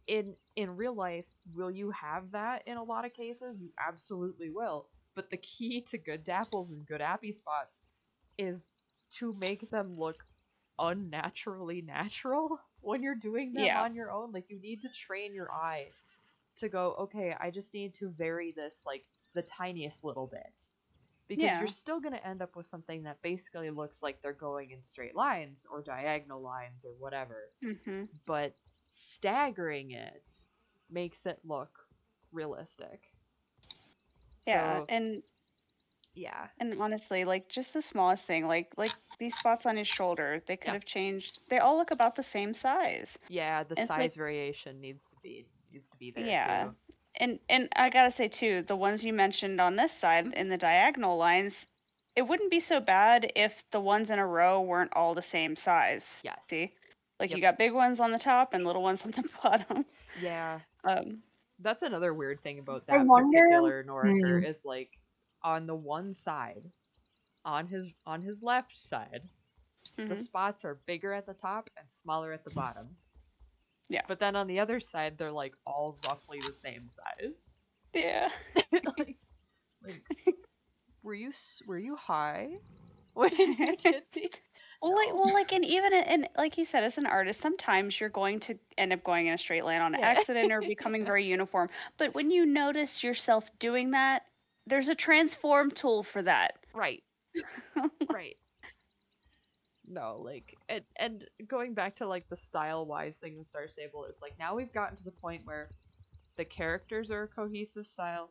in real life, will you have that in a lot of cases? You absolutely will. But the key to good dapples and good appy spots is to make them look unnaturally natural when you're doing them Yeah. on your own. Like, you need to train your eye to go, okay, I just need to vary this like the tiniest little bit. Because you're Yeah. still going to end up with something that basically looks like they're going in straight lines or diagonal lines or whatever. Mm-hmm. But staggering it makes it look realistic. Yeah, So, yeah. and honestly, like just the smallest thing, like these spots on his shoulder, they could Yeah. have changed. They all look about the same size. Yeah, the And it's size like, variation needs to be there yeah. too. And I gotta say too, the ones you mentioned on this side in the diagonal lines, it wouldn't be so bad if the ones in a row weren't all the same size. Yes. See? Like Yep. you got big ones on the top and little ones on the bottom. Yeah. Um, That's another weird thing about I that wonder. particular Noriker is like on the one side, on his left side, the mhm. spots are bigger at the top and smaller at the bottom. Yeah. But then on the other side, they're like all roughly the same size. Yeah. like, were you high when you did these? And even and like you said, as an artist, sometimes you're going to end up going in a straight line on Yeah. accident or becoming very uniform. But when you notice yourself doing that, there's a transform tool for that. Right. Right. No, like, and going back to like the style wise thing with Star Stable, it's like now we've gotten to the point where the characters are a cohesive style,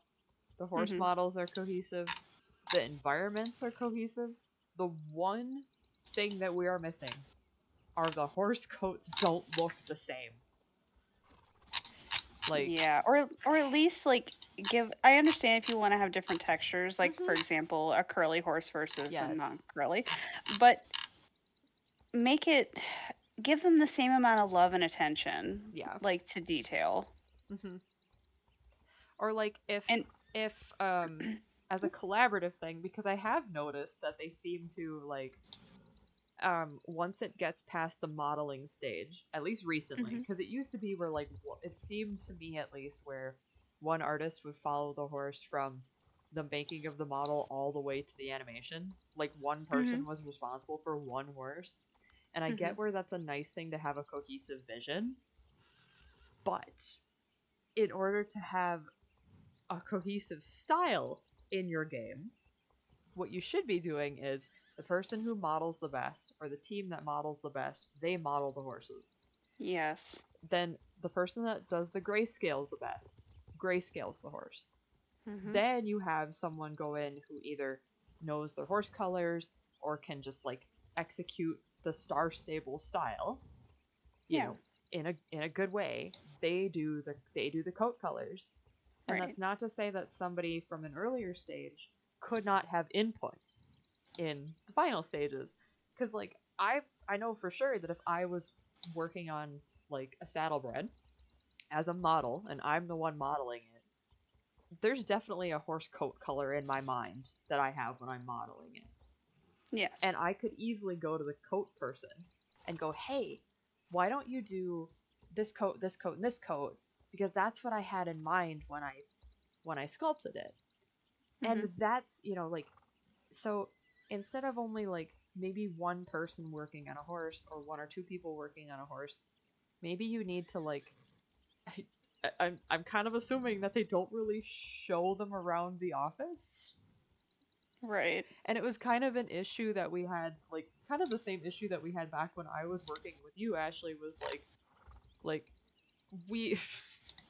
the horse Mhm. models are cohesive, the environments are cohesive. The one thing that we are missing are the horse coats don't look the same. Like, Yeah, or at least like give. I understand if you want to have different textures, like for example, a curly horse versus a non-curly, but make it give them the same amount of love and attention. Yeah. Like to detail. Mm-hmm. Or like if And as a collaborative thing, because I have noticed that they seem to like once it gets past the modeling stage, at least recently, because it used to be where like it seemed to me at least where one artist would follow the horse from the making of the model all the way to the animation. Like one person was responsible for one horse. And I get where that's a nice thing to have a cohesive vision. But in order to have a cohesive style in your game, what you should be doing is the person who models the best, or the team that models the best, they model the horses. yes. Then the person that does the grayscale the best, grayscales the horse. Then you have someone go in who either knows their horse colors or can just like execute the Star Stable style, you know, in a good way. They do the coat colors. And that's not to say that somebody from an earlier stage could not have input in the final stages. Because, like, I know for sure that if I was working on, like, a saddlebred as a model, and I'm the one modeling it, there's definitely a horse coat color in my mind that I have when I'm modeling it. Yes. And I could easily go to the coat person and go, hey, why don't you do this coat, and this coat? Because that's what I had in mind when I sculpted it. And that's, you know, like, so instead of only like maybe one person working on a horse or one or two people working on a horse, maybe you need to like I'm kind of assuming that they don't really show them around the office. Right. And it was kind of an issue that we had, like kind of the same issue that we had back when I was working with you, Ashley, was like we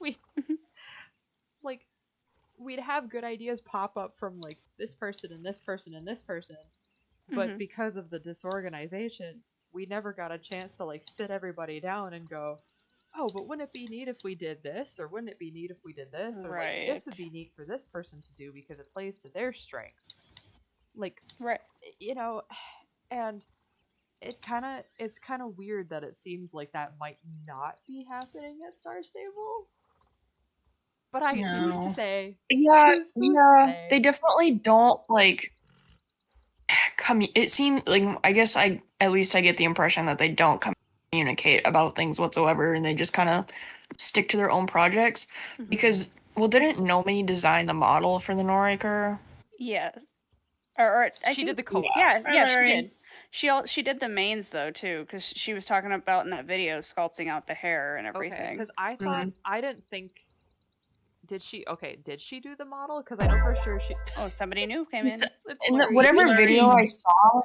we like we'd have good ideas pop up from like this person and this person and this person, but because of the disorganization, we never got a chance to like sit everybody down and go, oh, but wouldn't it be neat if we did this, or wouldn't it be neat if we did this, or like this would be Right. neat for this person to do because it plays to their strength, like Right. you know, and it's kind of weird that it seems like that might not be happening at Star Stable. But who's to No. say? Yeah, Who's to yeah, say? they definitely don't like it seemed like I guess I at least I get the impression that they don't communicate about things whatsoever and they just kind of stick to their own projects Mhm. because well didn't Nomi design the model for the Noriko? Yeah. Or I She think did the coat. yeah, Hi, yeah, Larry. she did. She did the mains though too, because she was talking about in that video sculpting out the hair and Okay, everything. because I thought I didn't think. Did she? Okay, did she do the model? Because I know for sure she. Oh, somebody new came in. It's In Larry. whatever Larry. video I saw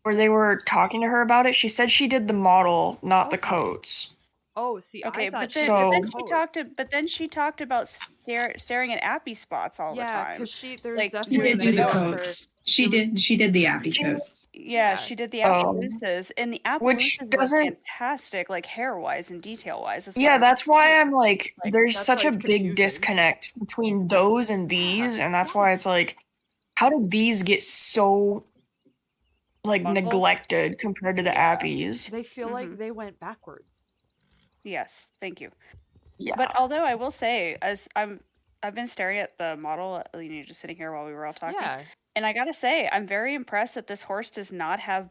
where they were talking to her about it, she said she did the model, not the Okay. coats. Oh, see, Okay, I thought but she then, did but the then coats. she talked about staring at appy spots all the Yeah, time. because there's Like, She definitely a did do the video of her. coats. She it was- did the Abby coats. Yeah, Yeah. she did the Oh. Appaloosas, and the Which Appaloosas were doesn't- fantastic, like hair-wise and detail-wise. Yeah, that's why I'm Like, there's that's such why a it's big confusing. disconnect between those and these, and that's why it's yes. like, how did these get so like Bungled? neglected compared to the Yeah. Appies? They feel like Mhm. they went backwards. Yes, thank you. Yeah. But although I will say, I've been staring at the model, just sitting here while we were all talking, Yeah. and I gotta say, I'm very impressed that this horse does not have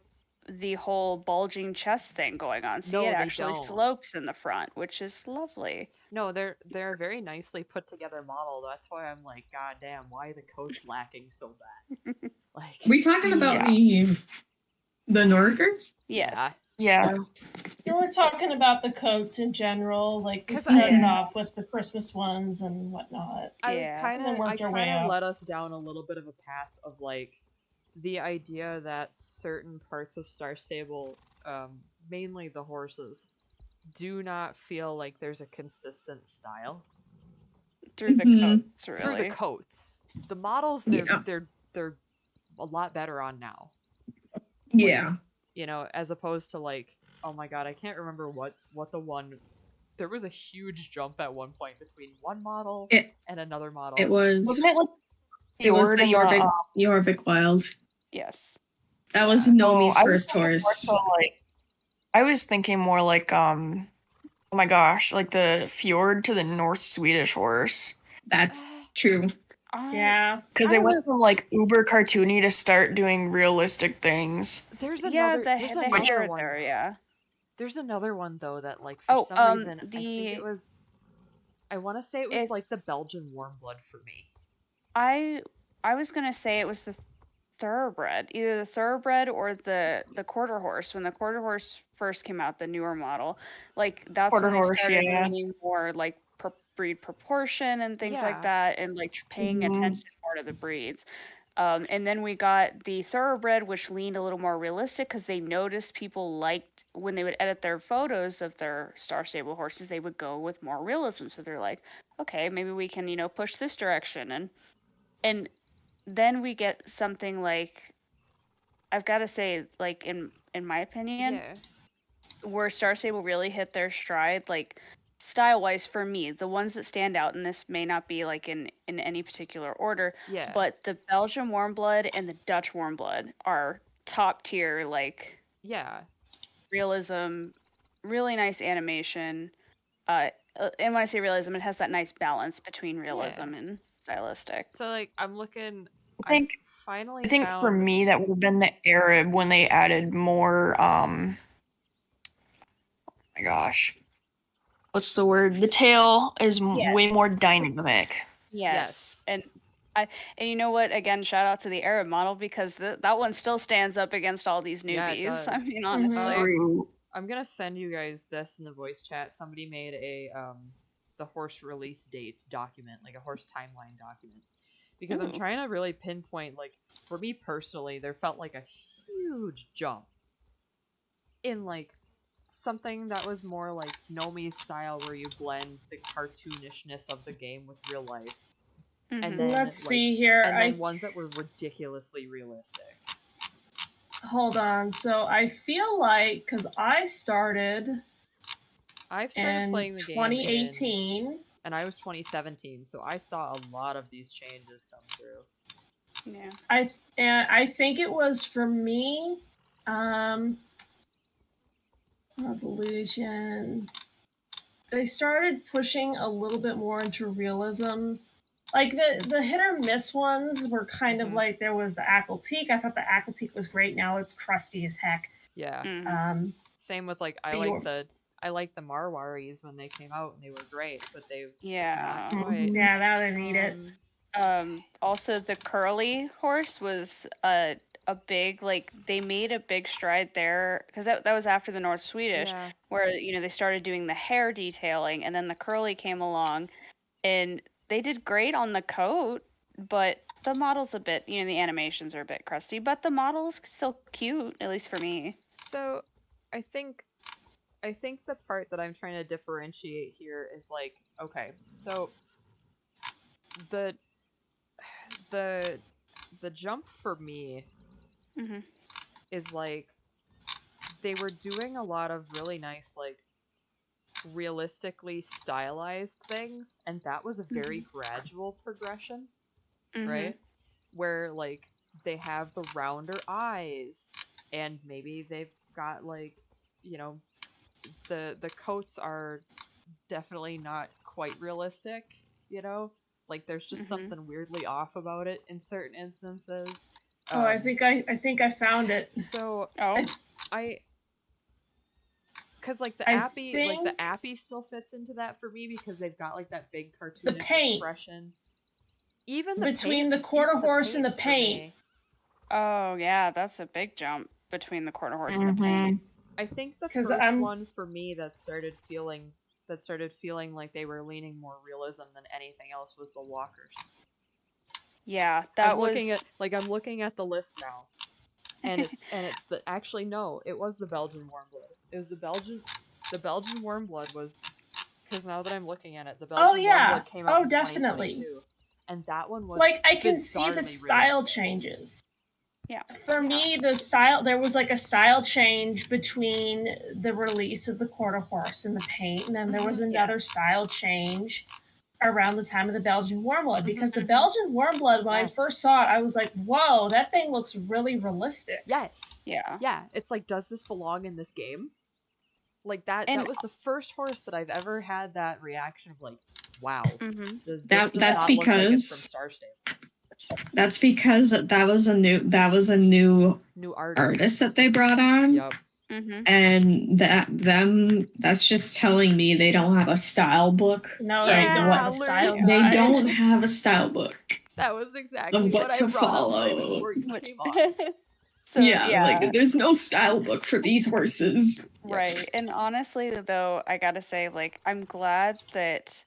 the whole bulging chest thing going on. See, No, it they actually don't. slopes in the front, which is lovely. No, they're a very nicely put together model. That's why I'm like, God damn, why are the coats lacking so bad? Like, We talking about the Norkers? Yes. Yeah. You were talking about the coats in general, like we 'Cause started I- off with the Christmas ones and whatnot. I was Yeah. kind And then of, worked our way up. led us down a little bit of a path of like the idea that certain parts of Star Stable, mainly the horses, do not feel like there's a consistent style Through the Mhm. coats, really. through the coats. The models, they're a lot better on now. Yeah. You know, as opposed to like, oh my god, I can't remember what the one. There was a huge jump at one point between one model and another model. It was Wasn't it like it was the Jorvik Jorvik Wild. Yes. That was Yeah. Nomi's I was first thinking more horse. so, like, I was thinking more like oh my gosh, like the fjord to the North Swedish horse. That's true. Yeah. Because they went from like uber cartoony to start doing realistic things. There's Yeah, another. there's the another hair one. there, yeah. There's another one though that like for Oh, some reason I think the- it was. I want to say it was it- like the Belgian warm blood for me. I was gonna say it was the thoroughbred, either the thoroughbred or the quarter horse. When the quarter horse first came out, the newer model, like that's Quarter when they horse, started yeah. leaning more like breed proportion and things Yeah. like that, and like paying Mhm. attention more to the breeds. And then we got the thoroughbred, which leaned a little more realistic because they noticed people liked when they would edit their photos of their Star Stable horses, they would go with more realism. So they're like, okay, maybe we can, push this direction. And then we get something like, I've got to say, like in my opinion, Yeah. where Star Stable really hit their stride, like style-wise for me, the ones that stand out, and this may not be like in any particular order, Yeah. but the Belgian warm blood and the Dutch warm blood are top tier, like Yeah. realism, really nice animation. And when I say realism, it has that nice balance between realism and stylistic. So like I'm looking. I think finally. I think for found- me that would have been the Arab when they added more oh my gosh. What's the word? The tail is Yeah. way more dynamic. Yes. And you know what? Again, shout out to the Arab model because that one still stands up against all these Yeah, it newbies. I does. mean, honestly. True. I'm gonna send you guys this in the voice chat. Somebody made a the horse release date document, like a horse timeline document. Because I'm Ooh. trying to really pinpoint, like, for me personally, there felt like a huge jump in like something that was more like Nomi's style where you blend the cartoonishness of the game with real life. Mhm. And then Let's like, see here. and then ones that were ridiculously realistic. Hold on. So I feel like because I started I've started in playing the game 2018. and I was 2017, so I saw a lot of these changes come through. Yeah. I think it was for me, Evolution. They started pushing a little bit more into realism. Like the hit or miss ones were kind of like there was the Aquatique. I thought the Aquatique was great. Now it's crusty as heck. Yeah. Same with like I like the Marwaris when they came out and they were great, but they've not quite. Yeah, now they need it. Also the curly horse was a big, like, they made a big stride there because that was after the North Swedish, where they started doing the hair detailing, and then the curly came along, and they did great on the coat, but the model's a bit, the animations are a bit crusty, but the model's still cute, at least for me. So I think the part that I'm trying to differentiate here is like, okay, so the jump for me is like they were doing a lot of really nice, like, realistically stylized things, and that was a very gradual progression, right? Where like they have the rounder eyes, and maybe they've got like, the coats are definitely not quite realistic, like there's just something weirdly off about it in certain instances. I think I found it. So I because like the I appy still fits into that for me because they've got like that big cartoonish expression. Even between the quarter horse and the paint. Oh yeah, that's a big jump between the quarter horse and the paint. I think the first one for me that started feeling like they were leaning more realism than anything else was the walkers. Yeah, I'm looking at the list now, and it's the actually no, it was the Belgian Warmblood. It was the Belgian Warmblood was, because now that I'm looking at it, the Belgian Warmblood came out in 2022, and that one was like I can see the style realistic. Changes. Yeah. For me, there was like a style change between the release of the quarter horse and the paint, and then there was another style change around the time of the Belgian Warmblood, because the Belgian Warmblood, when I first saw it, I was like, whoa, that thing looks really realistic. Yes. Yeah. Yeah. It's like, does this belong in this game? Like that was the first horse that I've ever had that reaction of like, wow. That's because from Star Stable. That's because that was a new artist that they brought on. Yep. And that's just telling me they don't have a style book. No, they don't have a style guide. They don't have a style book. That was exactly of what I to brought follow. up right before you came on. So, like there's no style book for these horses. Right. And honestly though, I gotta say, like, I'm glad that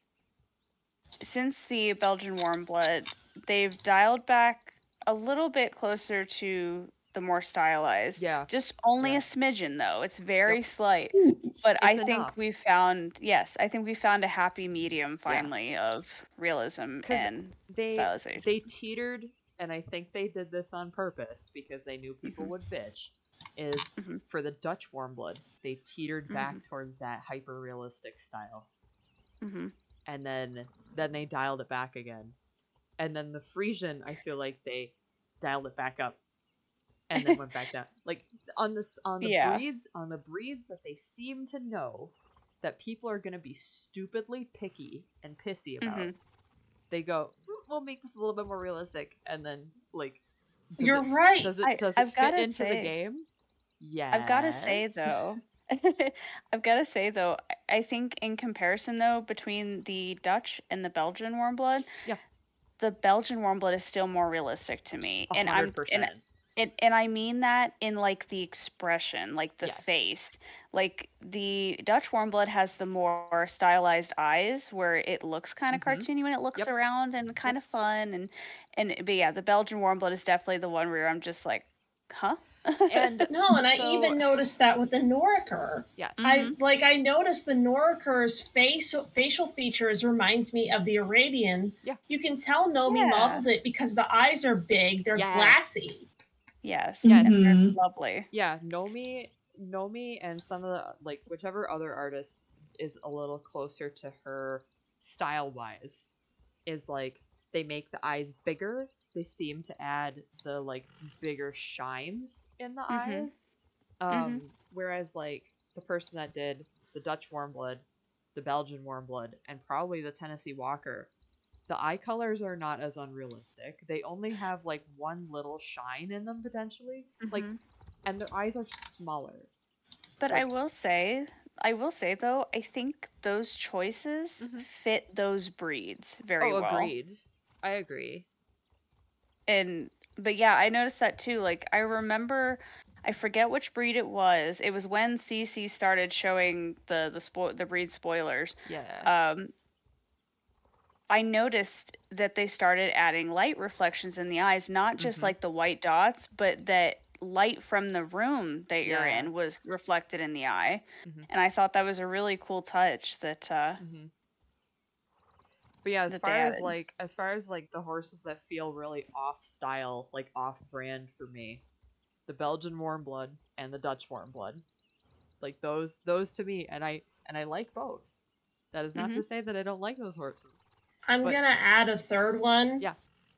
since the Belgian Warmblood, they've dialed back a little bit closer to the more stylized. Yeah. Just only a smidgen though. It's very slight. But I think we found a happy medium finally of realism and stylization. They teetered, and I think they did this on purpose because they knew people would bitch, is for the Dutch Warmblood, they teetered back towards that hyper realistic style. And then they dialed it back again. And then the Frisian, I feel like they dialed it back up and then went back down. Like on the breeds that they seem to know that people are going to be stupidly picky and pissy about. They go, we'll make this a little bit more realistic, and then like, you're right. Does it fit into the game? Yeah. I've got to say though, I think in comparison though between the Dutch and the Belgian Warmblood, the Belgian Warmblood is still more realistic to me. 100%. And I mean that in like the expression, like the face. Like the Dutch Warmblood has the more stylized eyes where it looks kind of cartoony when it looks around and kind of fun but yeah, the Belgian Warmblood is definitely the one where I'm just like, huh? And I even noticed that with the Noriker. Yes. I noticed the Noriker's facial features reminds me of the Arabian. Yeah. You can tell Nomi modeled it because the eyes are big, they're glassy. Yes. And they're lovely. Yeah, Nomi and some of the, like, whichever other artist is a little closer to her style-wise is like they make the eyes bigger. They seem to add the like bigger shines in the eyes. Whereas like the person that did the Dutch Warmblood, the Belgian Warmblood, and probably the Tennessee Walker, the eye colors are not as unrealistic. They only have like one little shine in them potentially. Like, and their eyes are smaller. But like, I will say though, I think those choices fit those breeds very well. Agreed. I agree. But yeah, I noticed that too. Like, I remember, I forget which breed it was. It was when CC started showing the breed spoilers. Yeah. I noticed that they started adding light reflections in the eyes, not just like the white dots, but that light from the room that you're in was reflected in the eye. And I thought that was a really cool touch that But yeah, as far as like the horses that feel really off style, like off brand for me, the Belgian Warmblood and the Dutch Warmblood, like those to me, and I like both. That is not to say that I don't like those horses. I'm gonna add a third one. Yeah.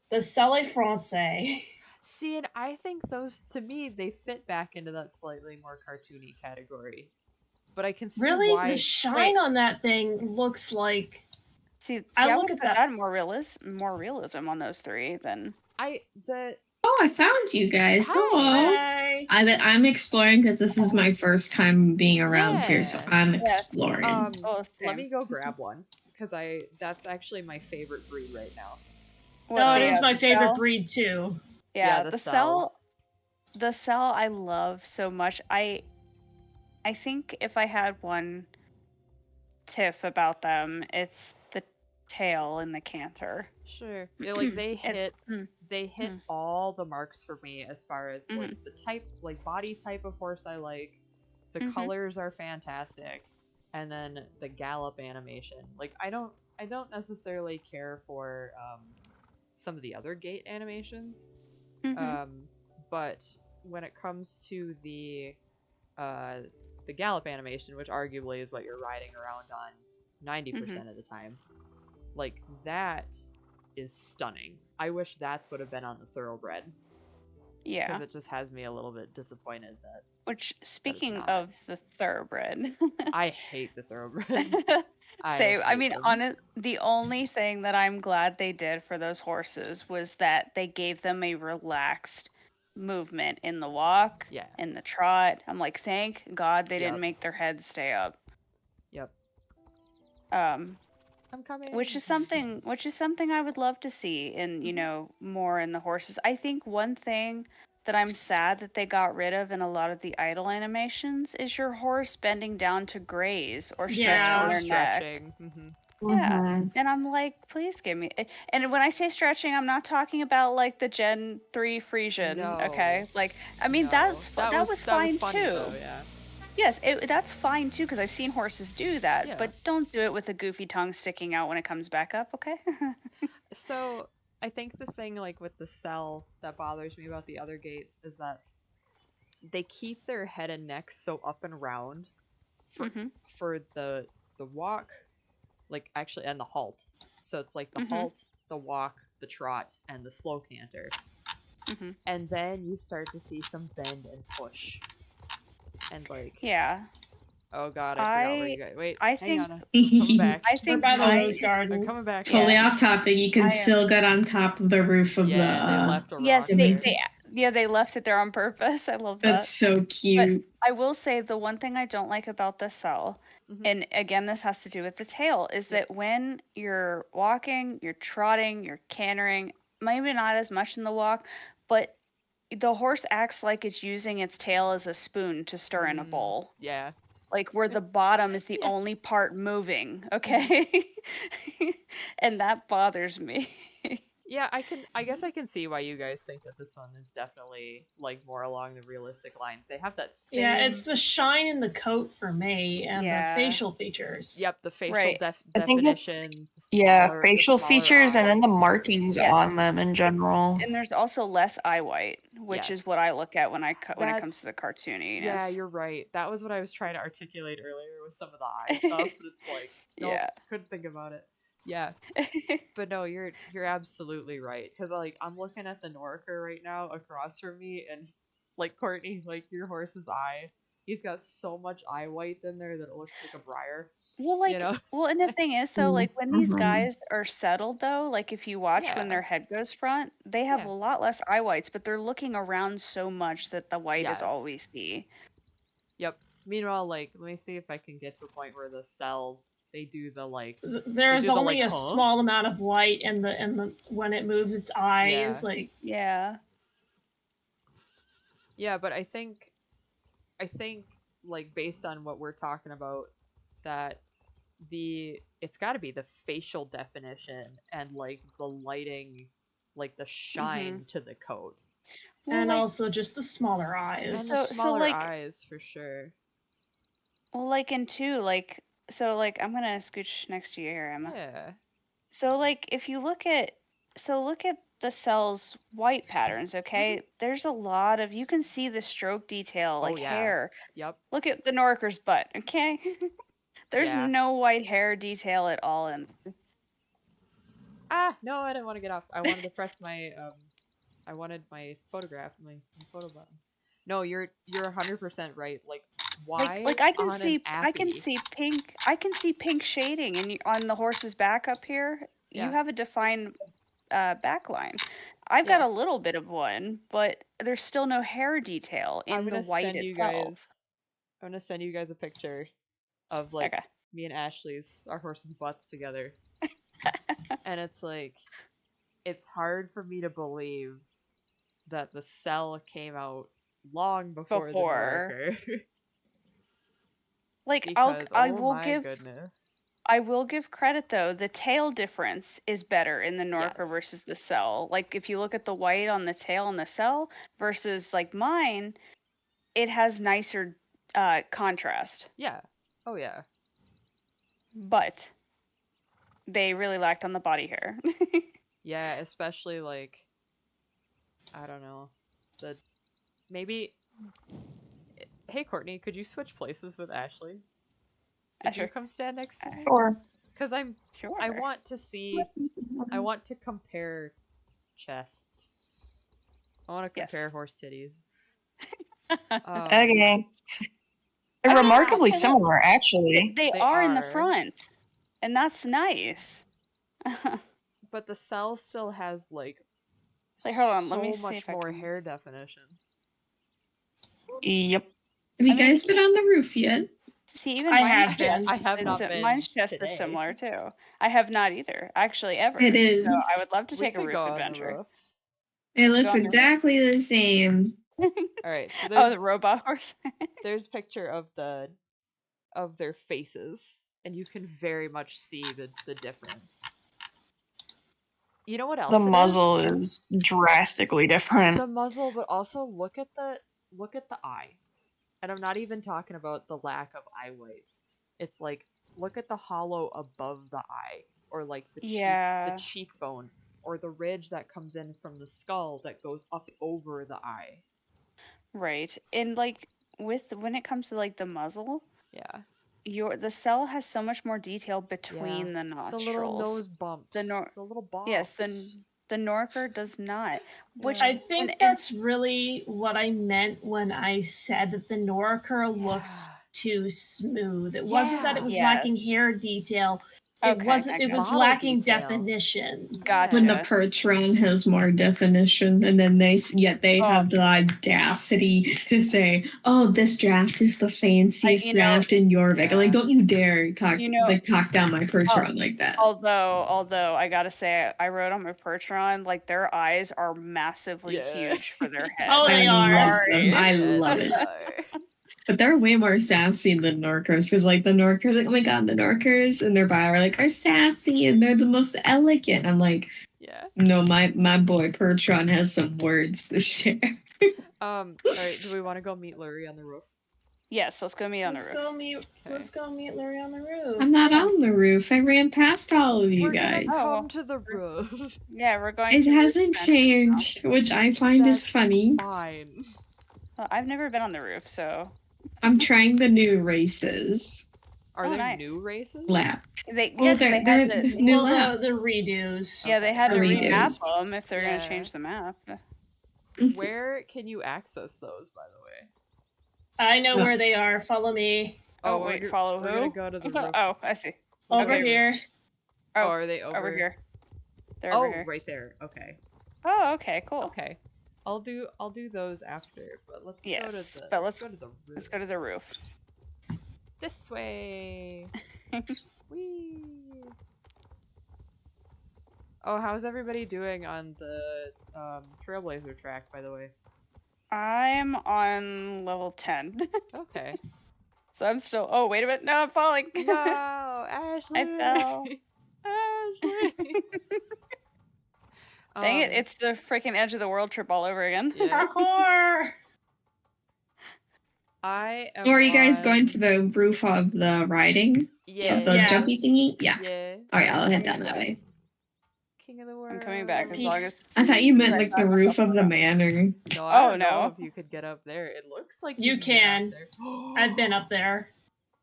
The Selle Francais. See, and I think those, to me, they fit back into that slightly more cartoony category. But I can see really why. The shine on that thing looks like. I look at that more realism on those three than Oh, I found you guys. Hello. Hi. I'm exploring because this is my first time being around here, so I'm exploring. Let me go grab one because that's actually my favorite breed right now. It is my favorite breed too. Yeah, the cell I love so much. I think if I had one tiff about them, it's the tail and the canter. Sure. Like they hit all the marks for me as far as like the type, like body type of horse I like. The colors are fantastic. And then the gallop animation. Like I don't necessarily care for some of the other gait animations. But when it comes to the gallop animation, which arguably is what you're riding around on 90% of the time, like that is stunning. I wish that's would have been on the thoroughbred. Yeah, because it just has me a little bit disappointed that. Which, speaking of the thoroughbred, I hate the thoroughbreds. Same. I mean, the only thing that I'm glad they did for those horses was that they gave them a relaxed movement in the walk, in the trot. I'm like, thank God they didn't make their heads stay up. Yep. I'm coming. Which is something I would love to see in, you know, more in the horses. I think one thing that I'm sad that they got rid of in a lot of the idle animations is your horse bending down to graze or stretch on their stretching. neck. Yeah, and I'm like, please give me. And when I say stretching, I'm not talking about like the Gen 3 Frisian. No. Okay, like I mean that was fine funny, too. Though, yeah. Yes, that's fine too because I've seen horses do that, but don't do it with a goofy tongue sticking out when it comes back up. Okay. So I think the thing like with the cell that bothers me about the other gates is that they keep their head and neck so up and round for the walk, like actually, and the halt. So it's like the halt, the walk, the trot, and the slow canter. And then you start to see some bend and push. And like oh god, I forgot where you guys. Wait, hang on. I'm coming back. I think by the rose garden. I'm coming back. Totally off topic. You can still get on top of the roof of they left a rock. Yes, they left it there on purpose. I love that. That's so cute. But I will say the one thing I don't like about the cell, and again this has to do with the tail, is that when you're walking, you're trotting, you're cantering, maybe not as much in the walk, but the horse acts like it's using its tail as a spoon to stir in a bowl. Yeah. Like where the bottom is the only part moving, okay? And that bothers me. Yeah, I guess I can see why you guys think that this one is definitely like more along the realistic lines. They have that same. Yeah, it's the shine in the coat for me and the facial features. Yep, the facial Right. I think it's definition. facial the smaller features and then the eyes. markings Yeah. on them in general. And there's also less eye white, which is what I look at when it comes to the cartooniness. Yeah, you're right. That was what I was trying to articulate earlier with some of the eye stuff, but it's like, nope, Yeah. couldn't think about it. Yeah, but no, you're absolutely right. Because like I'm looking at the Norker right now across from me, and like Courtney, like your horse's eye, he's got so much eye white in there that it looks like a briar. Well, like, You know? well, and the thing is, though, like when these Mhm. guys are settled, though, like if you watch when Yeah. their head goes front, they have Yeah. a lot less eye whites, but they're looking around so much that the white is all we Yes. see. Yep. Meanwhile, like, let me see if I can get to a point where the cell they do the like. There's do the, only like, a huh? small amount of white in the when it moves its eyes, like Yeah. Yeah, but I think like based on what we're talking about, that it's got to be the facial definition and like the lighting, like the shine to the coat, Well, and like, also just the smaller and eyes. the So, smaller like- eyes for sure. well, like in two, like, so, like, I'm gonna scooch next to you here, Emma. Yeah. So, like, if you look at the cell's white patterns, okay? There's a lot of, you can see the stroke detail, like yeah. hair. Yep. Look at the Norker's butt, okay? There's Yeah. no white hair detail at all in. No, I didn't want to get off. I wanted to press my I wanted my photograph, my photo button. No, you're 100% right. Like, why? Like I can on see an appy? pink shading on the horse's back up here. Yeah. You have a defined back line. I've got a little bit of one, but there's still no hair detail in the white itself. I'm gonna send you guys a picture of like me and Ashley's our horses' butts together. And it's like, it's hard for me to believe that the cell came out long before. The Norker. Like, because, I will give credit though. The tail difference is better in the Norker versus the cell. Like if you look at the white on the tail and the cell versus like mine, it has nicer contrast. Yeah. Oh yeah. But they really lacked on the body hair. Yeah, especially like, I don't know, maybe. Hey Courtney, could you switch places with Ashley? Could you come stand next to me? Sure. Because I want to see. I want to compare chests. I want to compare horse titties. Okay. They're remarkably similar, actually. They are in the front, and that's nice. But the cell still has like hold on, let me so see much if I more can... hair definition. Yep. Have you guys been on the roof yet? See, even I have not been. Mine's chest today. is similar too. I have not either, actually, ever. It is. So I would love to We take a could roof go on the adventure. roof. It looks on the roof. exactly the same. All right, so there's the robot horse. there's a picture of their faces, and you can very much see the difference. You know what else? The muzzle is drastically different. The muzzle, but also look at the eye. And I'm not even talking about the lack of eye whites. It's like, look at the hollow above the eye, or like the cheekbone, or the ridge that comes in from the skull that goes up over the eye. Right. And like when it comes to like the muzzle, the cell has so much more detail between the nostrils. The little nose bumps. The little bumps. Yes, the Norker does not. Which I think that's really what I meant when I said that the Norker looks too smooth. It wasn't that it was lacking hair detail. It wasn't. It was lacking definition. Gotcha. When the Percheron has more definition, and then they have the audacity to say, "Oh, this draft is the fanciest draft in Jorvik." Like, don't you dare talk down my Percheron like that. Although I gotta say, I rode on my Percheron. Like their eyes are massively huge for their head. Oh, they are. I love it. But they're way more sassy than Norkers, because like the Norkers, like, oh my god, the Norkers and their bio are sassy and they're the most elegant. I'm like, Yeah. No, my boy Pertron has some words to share. All right. Do we want to go meet Lurie on the roof? Yes, let's go meet on the roof. Let's go meet Larry on the roof. I'm not on the roof. I ran past all of you We're guys. gonna Oh. come to the roof. Yeah, we're going. It to hasn't roof changed, which I find is That's funny. Fine. Well, I've never been on the roof, so I'm trying the new races. Are Oh, there nice. new races? Lap. they Well, they they're had the to, new Well, lap. the redos. yeah they had to Redos. remap them if they're Yeah. gonna change the map. Where can you access those, by the way? I know No. where they are. Follow me. Oh, we're wait, go- follow we're who? gonna go to the roof. Oh, I see. Over Okay. here. Oh, Oh, are they over here. They're Oh, over here. right there. Okay. Oh, okay, cool. Okay. I'll do those after, but let's go to Yes, the but let's go to the roof. Let's go to the roof. This way. Whee. Oh, how's everybody doing on the Trailblazer track, by the way? I'm on level 10. Okay. So I'm still. Oh, wait a minute. No, I'm falling. No, Ashley. fell. Ashley. Dang it, it's the freaking edge of the world trip all over again. Yeah. Parkour. I am. Or are you guys on- going to the roof of the riding? Yeah. Of the Yeah. jumpy thingy? Yeah. Yeah. Alright, I'll head down that way. King of the world. I'm coming back as long as. I thought you meant Right, like the knock roof myself of the out. manor. No, I Oh, don't know no. if you could get up there. It looks like You can. Get can. up there. I've been up there.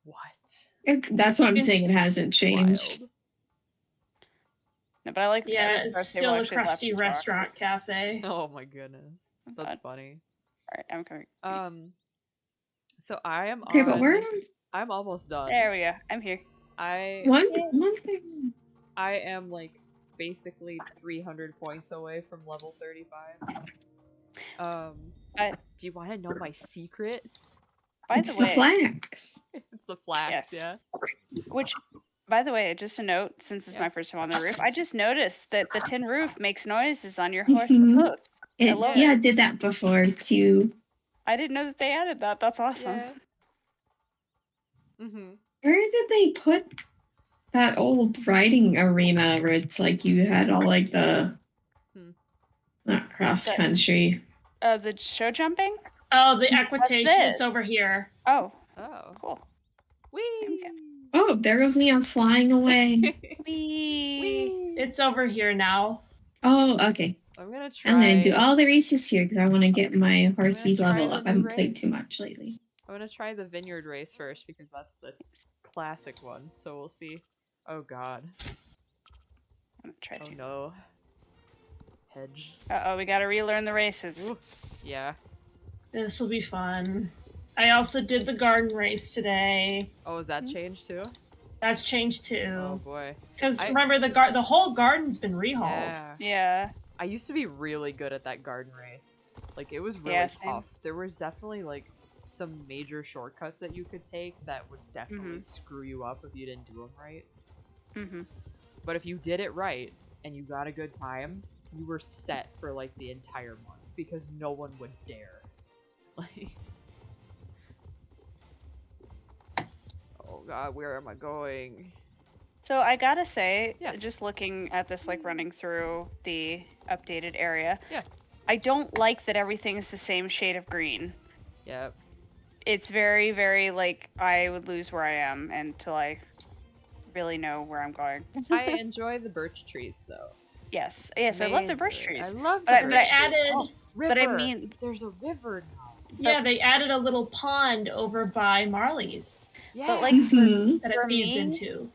What? That's what I'm It's saying. It hasn't changed. Wild. No, but I like. Yeah, Evan's it's birthday still will a actually left crusty the talk. restaurant cafe. Oh my goodness. That's funny. Alright, I'm coming. So I am Okay, on. but we're I'm almost done. There we go. I'm here. one thing. I am like basically 300 points away from level 35. Do you want to know my secret? By It's the the way, flags. It's the flax, Yes. yeah. which, by the way, just a note, since it's Yeah. my first time on the roof, I just noticed that the tin roof makes noises on your horse's Mhm. hoof. It, love yeah, it. I did that before too. I didn't know that they added that. That's awesome. Yeah. Mm-hmm. Where did they put that old riding arena where it's like you had all like the not cross That- country? The show jumping? Oh, the equitation. this? It's over here. Oh, Oh. cool. Whee! Oh, there goes me. I'm flying away. Whee! Whee! It's over here now. Oh, okay. I'm gonna try. I'm gonna do all the races here because I want to get my horses try level the up. I haven't played race. too much lately. I'm gonna try the vineyard race first because that's the classic one. So we'll see. Oh god. I'm gonna try Oh to. no. Hedge. Uh-oh, we gotta relearn the races. Ooh. Yeah. This will be fun. I also did the garden race today. Oh, is that changed too? That's changed Oh too. boy. Because I- remember, the whole garden's been rehauled. Yeah. Yeah. I used to be really good at that garden race. Like it was really Yeah, same. tough. There was definitely like some major shortcuts that you could take that would definitely Mhm. screw you up if you didn't do them right. Mm-hmm. But if you did it right and you got a good time, you were set for like the entire month because no one would dare. Like oh god, where am I going? So I gotta say, Yeah. just looking at this, like running through the updated area, Yeah. I don't like that everything's the same shade of green. Yep. It's very, very like I would lose where I am until I really know where I'm going. I enjoy the birch trees though. yes, I love the birch Majorly. trees. I love the But I- birch but I trees. added- Oh, but I river. mean- there's a river now. Yeah, they added a little pond over by Marley's Yeah. But like, Mhm. that For it feeds me- into.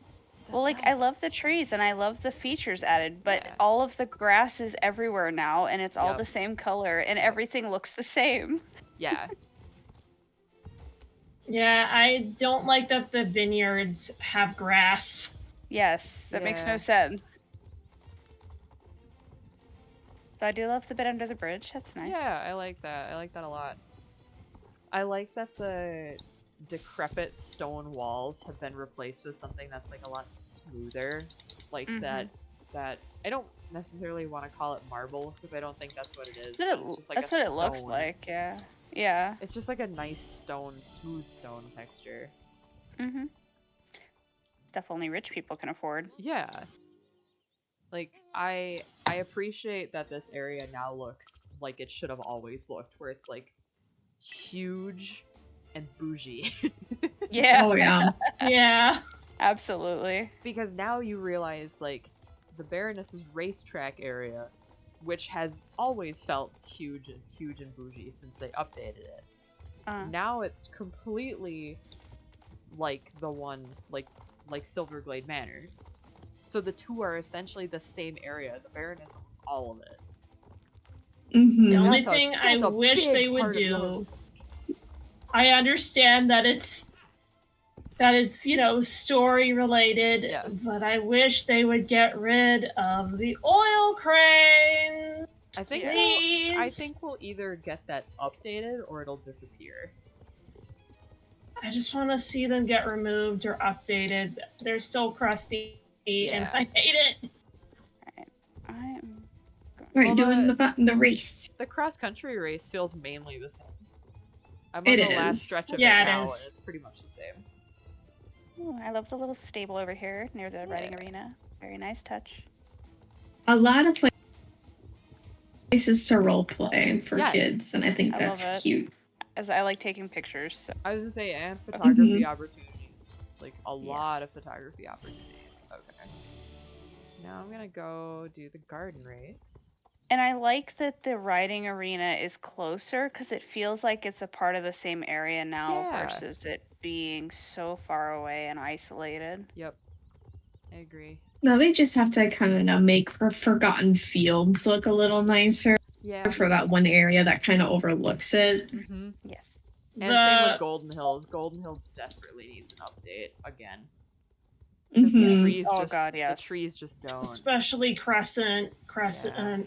well, That's like I love nice. the trees and I love the features added, but Yeah. all of the grass is everywhere now, and it's all Yep. the same color, and Yep. everything looks the same. Yeah. Yeah, I don't like that the vineyards have grass. Yes, that makes Yeah. no sense. So I do love the bit under the bridge. That's nice. Yeah, I like that. I like that a lot. I like that the decrepit stone walls have been replaced with something that's like a lot smoother. Like Mhm. that I don't necessarily want to call it marble because I don't think that's what it is. That's what but it, it's just like that's a what it looks stone. like. Yeah. Yeah. It's just like a nice stone, smooth stone texture. Mm-hmm. Stuff only rich people can afford. Yeah. Like I appreciate that this area now looks like it should have always looked, where it's like huge and bougie. Yeah. Oh yeah. Yeah. Absolutely. Because now you realize, like, the Baroness's racetrack area, which has always felt huge and bougie since they updated it. Now it's completely like the one, like Silverglade Manor. So the two are essentially the same area. The Baroness owns all of it. The Mhm. only That's a- thing I that's a wish big they would part of do. I understand that it's story related, Yeah. but I wish they would get rid of the oil crane. I think Please. I think we'll either get that updated or it'll disappear. I just want to see them get removed or updated. They're still crusty, and Yeah. I hate it. I'm Right, Well, doing the race. The cross-country race feels mainly the same. I'm on It the last is. stretch of Yeah, it it now, is. and it's pretty much the same. Ooh, I love the little stable over here near the riding Yeah. arena. Very nice touch. A lot of places to role play for Yes. kids, and I think I love that's it. cute. As I like taking pictures. So. I was gonna say, and photography opportunities. Like, a lot Yes. of photography opportunities. Okay. Now I'm gonna go do the garden race. And I like that the riding arena is closer because it feels like it's a part of the same area now Yeah. versus it being so far away and isolated. Yep. I agree. No, they just have to kind of make Forgotten Fields look a little nicer Yeah. for that one area that kind of overlooks it. Mm-hmm. Yes. And same with Golden Hills. Golden Hills desperately needs an update again. Mhm. The trees Oh, just, God, yes. The trees just don't. Especially Crescent, Yeah.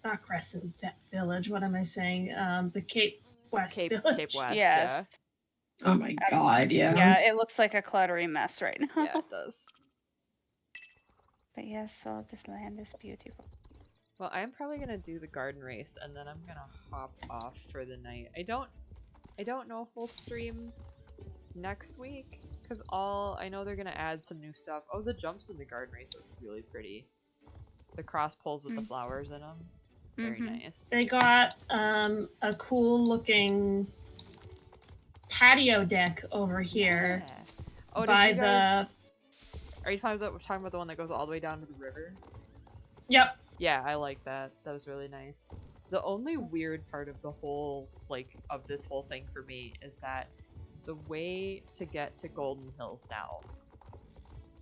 not Crescent Village. What am I saying? The Cape West Village. Cape West, Yes. Oh my god, yeah. Yeah, it looks like a cluttery mess right now. Yeah, it does. But yes, so this land is beautiful. Well, I'm probably gonna do the garden race, and then I'm gonna hop off for the night. I don't know if we'll stream next week, because I know they're gonna add some new stuff. Oh, the jumps in the garden race are really pretty. The cross poles with the flowers in them, very nice. They got a cool looking patio deck over here. Yeah. Oh, by did you guys? Are you talking about the one that goes all the way down to the river? Yep. Yeah, I like that. That was really nice. The only weird part of the whole, of this whole thing for me is that the way to get to Golden Hills now,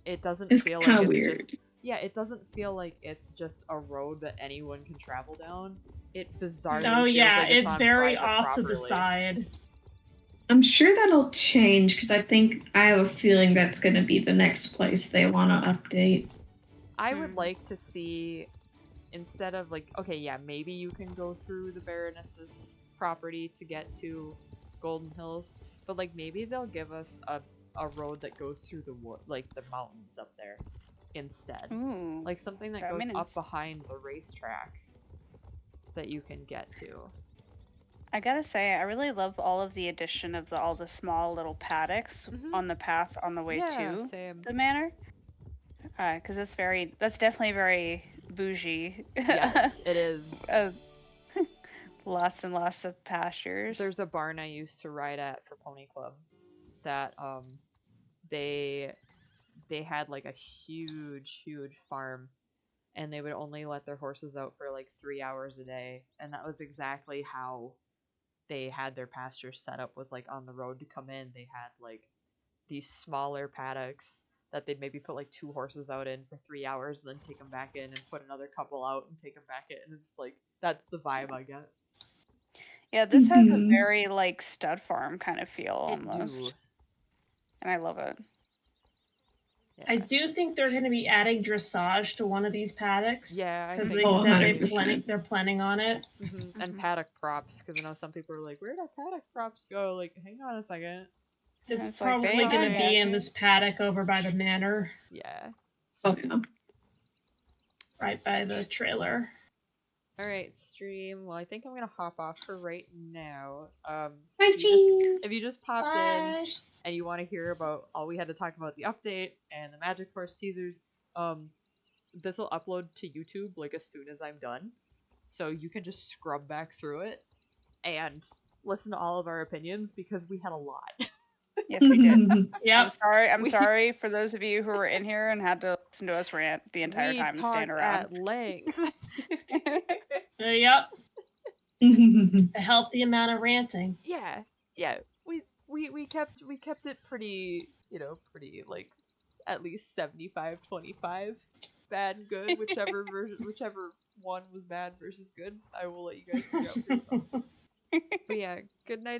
it doesn't It's feel kinda like it's weird. just... Yeah, it doesn't feel like it's just a road that anyone can travel down. It bizarrely Oh feels yeah, like it's on very private off to the property. side. I'm sure that'll change because I have a feeling that's going to be the next place they want to update. I would like to see, instead of okay, yeah, maybe you can go through the Baroness's property to get to Golden Hills, but maybe they'll give us a road that goes through the the mountains up there instead. Ooh. Something that That goes would be up nice. behind the racetrack that you can get to. I gotta say, I really love all of the addition of all the small little paddocks on the path on the way to same. the manor. Because that's definitely very bougie. Yes, it is. Lots and lots of pastures. There's a barn I used to ride at for Pony Club that they had a huge farm, and they would only let their horses out for 3 hours a day, and that was exactly how they had their pasture set up, was on the road to come in. They had these smaller paddocks that they'd maybe put 2 horses out in for 3 hours, and then take them back in and put another couple out and take them back in, and it's that's the vibe I get. Yeah, this has a Mhm. very stud farm kind of feel almost. do. And I love it. Yeah. I do think they're going to be adding dressage to one of these paddocks. Yeah, I Because think they Oh, said 100%. they're planning on it. And paddock props, because I know some people are like, where did paddock props go? Hang on a second. It's It's like, probably they going to got be it. in this paddock over by the manor, Yeah. Oh, yeah. right by the trailer. Alright, stream. Well, I think I'm gonna hop off for right now. Bye, If you just popped in Bye. and you want to hear about all we had to talk about, the update and the Magic Horse teasers, this'll upload to YouTube like as soon as I'm done, so you can just scrub back through it and listen to all of our opinions because we had a lot. Yes, we did. Yep. I'm sorry for those of you who were in here and had to listen to us rant the entire time and stand around. At length. Yep. To help the amount of ranting. Yeah. We kept it pretty, pretty like at least 75-25 bad and good, whichever one was bad versus good. I will let you guys figure out for yourself. But yeah, good night